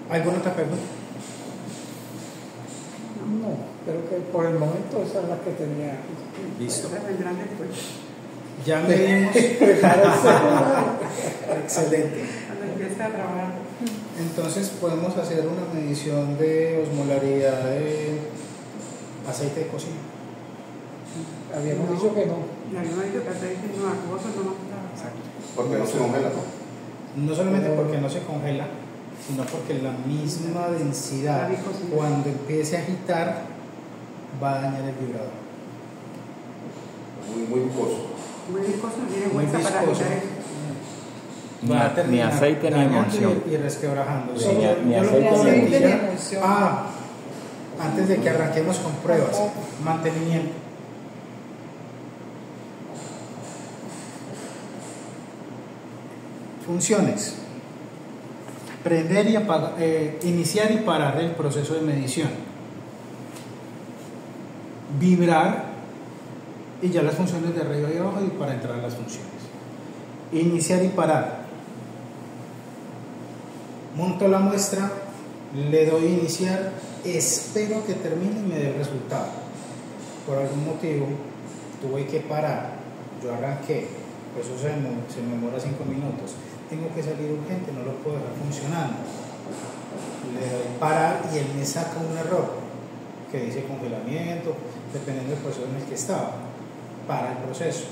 ¿Alguna otra pregunta? No, creo que por el momento esas son las que tenía. Listo. Otras vendrán después, Ya medimos. Excelente. cuando empiece a trabajar. Entonces podemos hacer una medición de osmolaridad de aceite de cocina. Habíamos dicho que no. Y habíamos dicho que aceite no acuoso no está. Exacto. Porque no se congela, ¿no? No solamente porque no se congela, sino porque la misma densidad, La viscosidad. cuando empiece a agitar, va a dañar el vibrador. Muy viscoso. Muy viscoso, tiene Muy fuerza para viscoso. agitar eso. Va a Ni terminar aceite ni dañando emulsión. y resquebrajándose. Sí, ni Yo lo aceite puedo ni retirar. emulsión. Antes de que arranquemos con pruebas, mantenimiento. Funciones: prender y apagar, iniciar y parar el proceso de medición, vibrar, y ya las funciones de arriba y abajo, y para entrar a las funciones. Iniciar y parar. Monto la muestra, le doy iniciar, espero que termine y me dé el resultado. Por algún motivo tuve que parar, yo arranqué, pues eso se me demora 5 minutos, tengo que salir urgente, no lo puedo dejar funcionando. Le doy parar y él me saca un error que dice congelamiento, dependiendo del proceso en el que estaba. Para el proceso.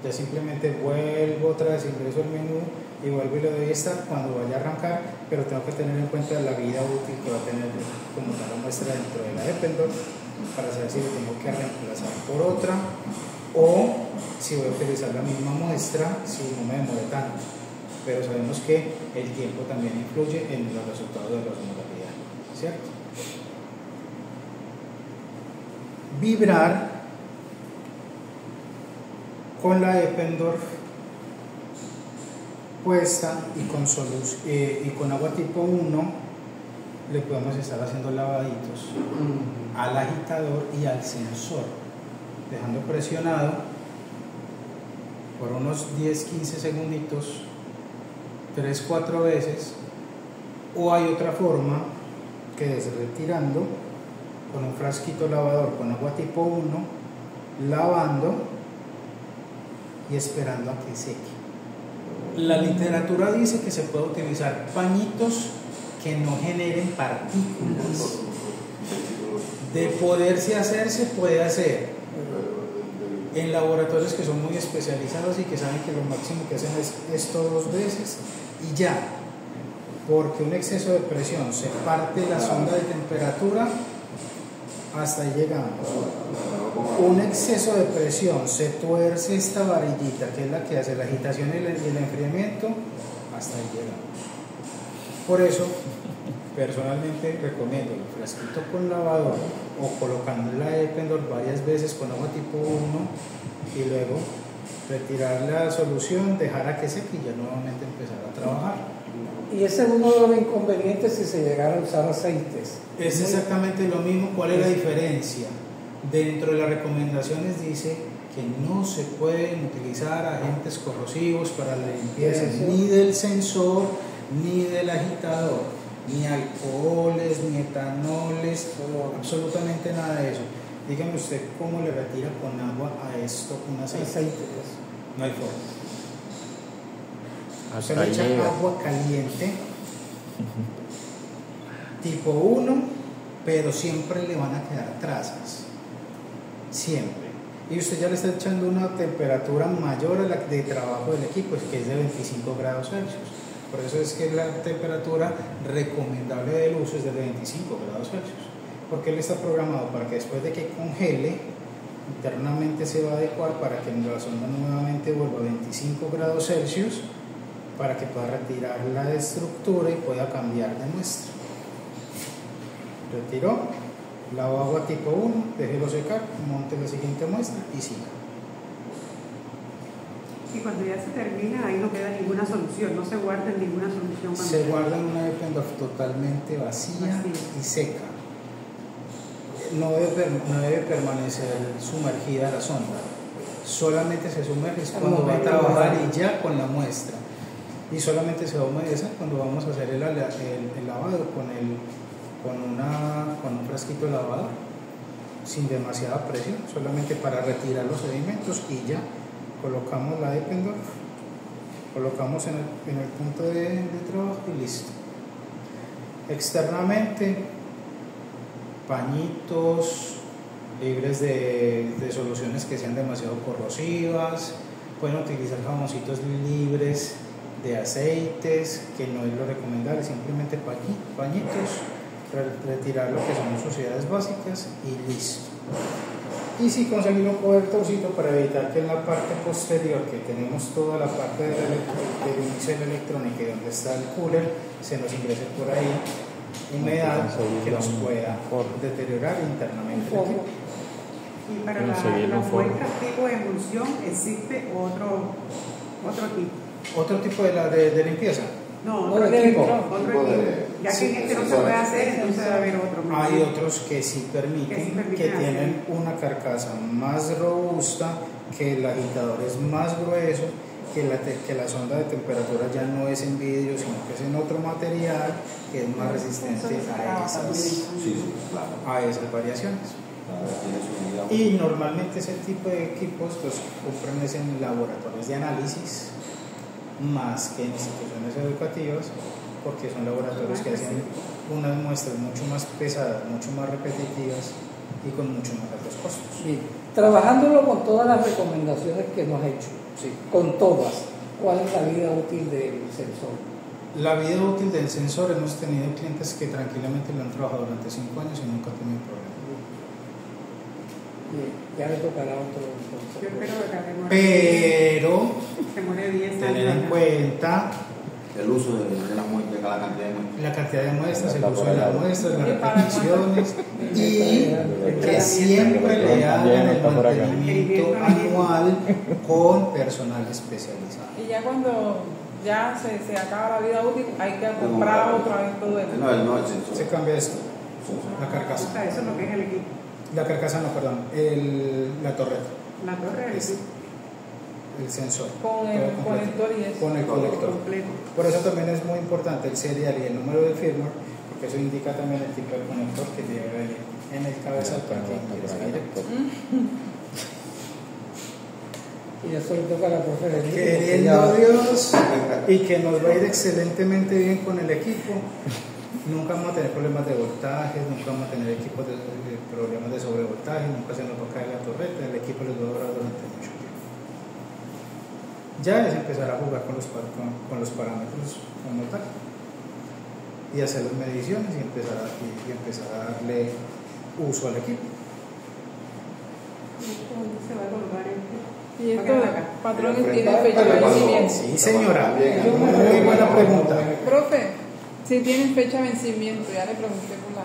Ya simplemente vuelvo otra vez, ingreso al menú y vuelvo y le doy start cuando vaya a arrancar, pero tengo que tener en cuenta la vida útil que va a tener como tal la muestra dentro de la Eppendorf para saber si lo tengo que reemplazar por otra o si voy a utilizar la misma muestra si no me demore tanto. Pero sabemos que el tiempo también influye en los resultados de la osmolaridad, ¿cierto? Vibrar con la Eppendorf puesta y con agua tipo 1 le podemos estar haciendo lavaditos al agitador y al sensor, dejando presionado por unos 10-15 segunditos 3-4 veces, o hay otra forma que es retirando con un frasquito lavador con agua tipo 1, lavando y esperando a que seque. La literatura dice que se puede utilizar pañitos que no generen partículas. De poderse hacer, se puede hacer en laboratorios que son muy especializados y que saben que lo máximo que hacen es esto 2 veces y ya, porque un exceso de presión se parte la sonda de temperatura, hasta ahí llegamos. Un exceso de presión se tuerce esta varillita, que es la que hace la agitación y el enfriamiento, hasta ahí llegamos. Por eso, personalmente recomiendo el frasquito con lavador o colocando la Eppendorf varias veces con agua tipo 1 y luego retirar la solución, dejar a que seque y ya nuevamente empezar a trabajar. Y ese es uno de los inconvenientes si se llegara a usar aceites. Es exactamente lo mismo. ¿Cuál es la diferencia? Dentro de las recomendaciones dice que no se pueden utilizar agentes corrosivos para la limpieza ni del sensor ni del agitador, ni alcoholes, ni etanoles, absolutamente nada de eso. Dígame usted cómo le retira con agua a esto un aceite. No hay forma. Se le echa agua caliente tipo 1, pero siempre le van a quedar trazas, siempre, y usted ya le está echando una temperatura mayor a la de trabajo del equipo, que es de 25 grados Celsius. Por eso es que la temperatura recomendable del uso es de 25 grados Celsius, porque él está programado para que después de que congele Internamente se va a adecuar para que la sonda nuevamente vuelva a 25 grados Celsius para que pueda retirar la estructura y pueda cambiar de muestra. Retiró, lavo agua tipo 1, déjelo secar, monte la siguiente muestra y siga. Y cuando ya se termina, ahí no queda ninguna solución, no se guarda ninguna solución. Se guarda en una Eppendorf totalmente vacía y seca. No debe permanecer sumergida la sonda. Solamente se sumerge cuando va a trabajar y ya con la muestra. Y solamente se va a humedecer cuando vamos a hacer el lavado con un frasquito de lavado sin demasiada presión, solamente para retirar los sedimentos y ya colocamos la Eppendorf, colocamos en el punto de trabajo y listo. Externamente, pañitos libres de soluciones que sean demasiado corrosivas, pueden utilizar jaboncitos libres de aceites, que no es lo recomendable, simplemente pañitos, retirar lo que son suciedades básicas y listo. Y si conseguir un cobertorcito para evitar que en la parte posterior, que tenemos toda la parte del inicio de la electrónica y donde está el cooler, se nos ingrese por ahí humedad que nos pueda deteriorar internamente el equipo. Y para las muestras tipo de emulsión existe otro tipo. ¿Otro tipo de limpieza? No, otro tipo. Otro Ya que en este no se puede hacer, entonces debe haber otro. Hay otros que sí permiten, que tienen una carcasa más robusta, que el agitador es más grueso, que la sonda de temperatura ya no es en vidrio, sino que es en otro material que es más resistente a esas variaciones. Y normalmente ese tipo de equipos los compran en laboratorios de análisis más que en instituciones educativas, porque son laboratorios que hacen unas muestras mucho más pesadas, mucho más repetitivas y con mucho más altos costos. Bien. Trabajándolo con todas las recomendaciones que nos ha hecho, Sí. con todas, ¿cuál es la vida útil del sensor? La vida útil del sensor, hemos tenido clientes que tranquilamente lo han trabajado durante 5 años y nunca han tenido problema. Bien. Ya le tocará otro. Yo espero que Pero se muere 10 años. tener en cuenta El uso de la muestra, la cantidad de muestras. la cantidad de muestras, el uso de las muestras, las repeticiones y que siempre le hagan el mantenimiento anual con personal especializado. Y ya cuando ya se acaba la vida útil, hay que comprar otra vez todo esto. No, el sensor. Se cambia esto, la O carcasa. sea, eso es lo que es el equipo. La carcasa no, perdón, la torreta, La torre del equipo el sensor. Con el todo completo. conector y eso. Con el conector. completo. Por eso también es muy importante el serial y el número de firmware, porque eso indica también el tipo de conector que debe venir en el cabezal para que ingrese directo. Y eso le toca a la profe de Nico, Queriendo Dios y que nos va a ir excelentemente bien con el equipo. Nunca vamos a tener problemas de voltaje, nunca vamos a tener problemas de sobrevoltaje, nunca se nos va a caer la torreta, el equipo les va a durar durante mucho tiempo. Ya es empezar a jugar con los parámetros como tal y hacer las mediciones y empezar a darle uso al equipo. Se va a colgar Y esto, patrón, tiene fecha de Pero cuando- vencimiento. Sí, señora, Bien, muy buena pregunta. Profe, si tienen fecha de vencimiento, ya le pregunté por la.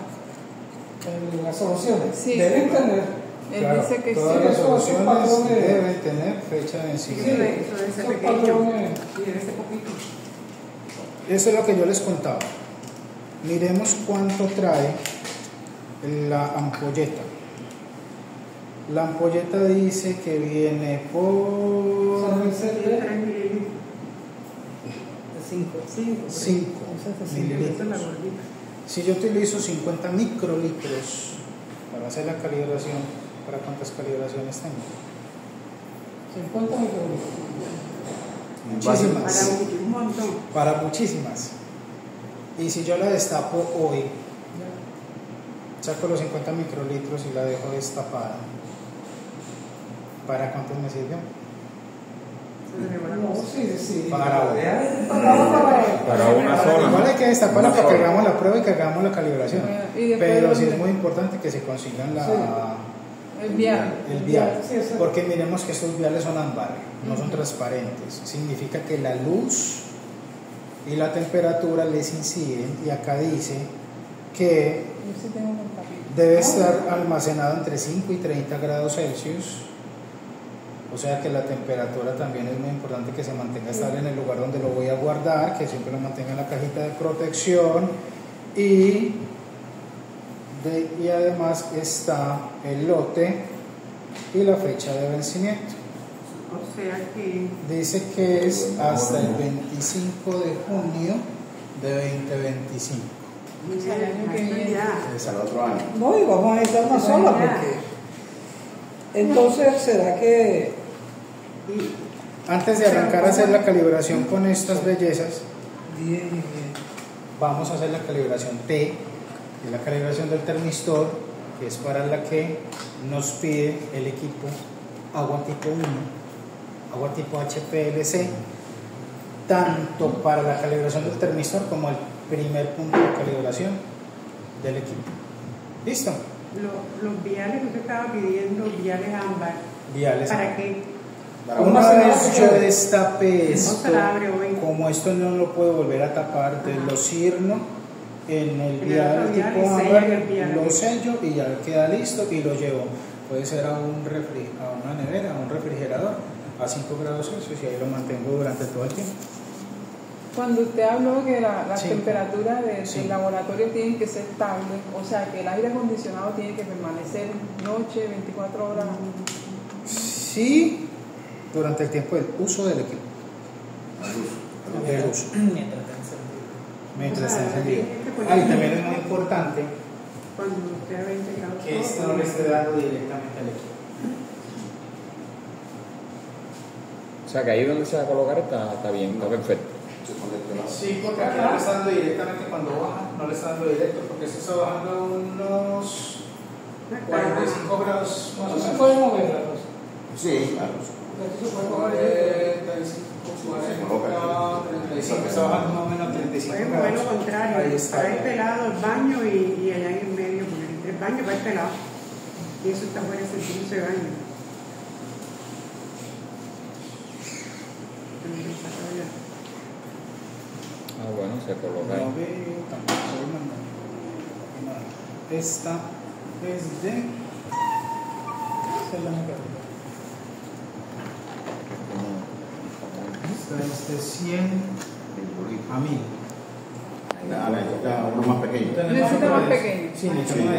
Las soluciones Sí. deben tener. Él Claro, dice que todas sí. las eso es un soluciones patrón de- deben tener fecha de vencimiento. Eso debe ser Son pequeño patrones. y debe ser poquito. Eso es lo que yo les contaba. Miremos cuánto trae la ampolleta. La ampolleta dice que viene por Son el set de 3 mililitros. 5. 5 Esa es la mililitros. gordita. Si yo utilizo 50 microlitros para hacer la calibración, ¿para cuántas calibraciones tengo? 50 microlitros. Muchísimas. Para un montón. Para muchísimas. Y si yo la destapo hoy, saco los 50 microlitros y la dejo destapada, ¿para cuántos me sirvió? Se le va la No, cosa. sí. Para hoy. Para una sola. Igual hay que destaparla Una para que sola. hagamos la prueba y que hagamos la calibración. Y después Pero sí ¿dónde? es muy importante que se consigan El vial. El vial. Sí, eso. Porque miremos que estos viales son ámbar, no son transparentes. Significa que la luz y la temperatura les inciden, y acá dice que Yo sí tengo un tapito. debe estar almacenado entre 5 y 30 grados Celsius. O sea que la temperatura también es muy importante, que se mantenga estable en el lugar donde lo voy a guardar, que siempre lo mantenga en la cajita de protección, y además está el lote y la fecha de vencimiento. O sea que Dice que es hasta el 25 de junio de 2025. O sea, el año que viene. Es al otro año. No, y vamos a necesitar una sola, porque entonces será que Antes de arrancar a hacer la calibración con estas bellezas, bien. vamos a hacer la calibración T, que es la calibración del termistor, que es para la que nos pide el equipo agua tipo 1, agua tipo HPLC, tanto para la calibración del termistor como el primer punto de calibración del equipo. ¿Listo? los viales que usted estaba pidiendo, viales ámbar, Viales. ¿para qué? Una vez yo destape esto, se la abre hoy? como esto no lo puedo volver a tapar, entonces lo cirno en el En el vial otro vial tipo y sello ámbar, el vial. lo sello y ya queda listo y lo llevo. Puede ser a una nevera, a un refrigerador a 5 grados Celsius, y ahí lo mantengo durante todo el tiempo. Cuando usted habló que las Sí. temperaturas Sí. del laboratorio tienen que ser estables, o sea que el aire acondicionado tiene que permanecer noche, 24 horas. Sí, durante el tiempo del uso del equipo. Del uso. Mientras está encendido. Ah, y también es muy importante Cuando usted había integrado que esto no le esté dando directamente al equipo. O sea que ahí donde se va a colocar está bien, está perfecto. Sí, porque aquí no le está dando directamente cuando baja, no le está dando directo, porque esto está bajando unos 45 grados más o Eso se menos. puede mover la cosa. Sí, claro. Eso se puede mover. 45, 40, 35, está bajando más o menos a 35 Puede mover grados. lo contrario, Ahí está. para este lado el baño y allá en el medio, porque el baño va a este lado. Y eso está fuera de ese baño. Ah, bueno, se coloca No ahí. veo, tampoco estoy mandando. Esta es de. Esta es la mecánica. Esta es de 100 a 1000. Necesita uno más pequeño. Necesita más pequeño. Sí, necesita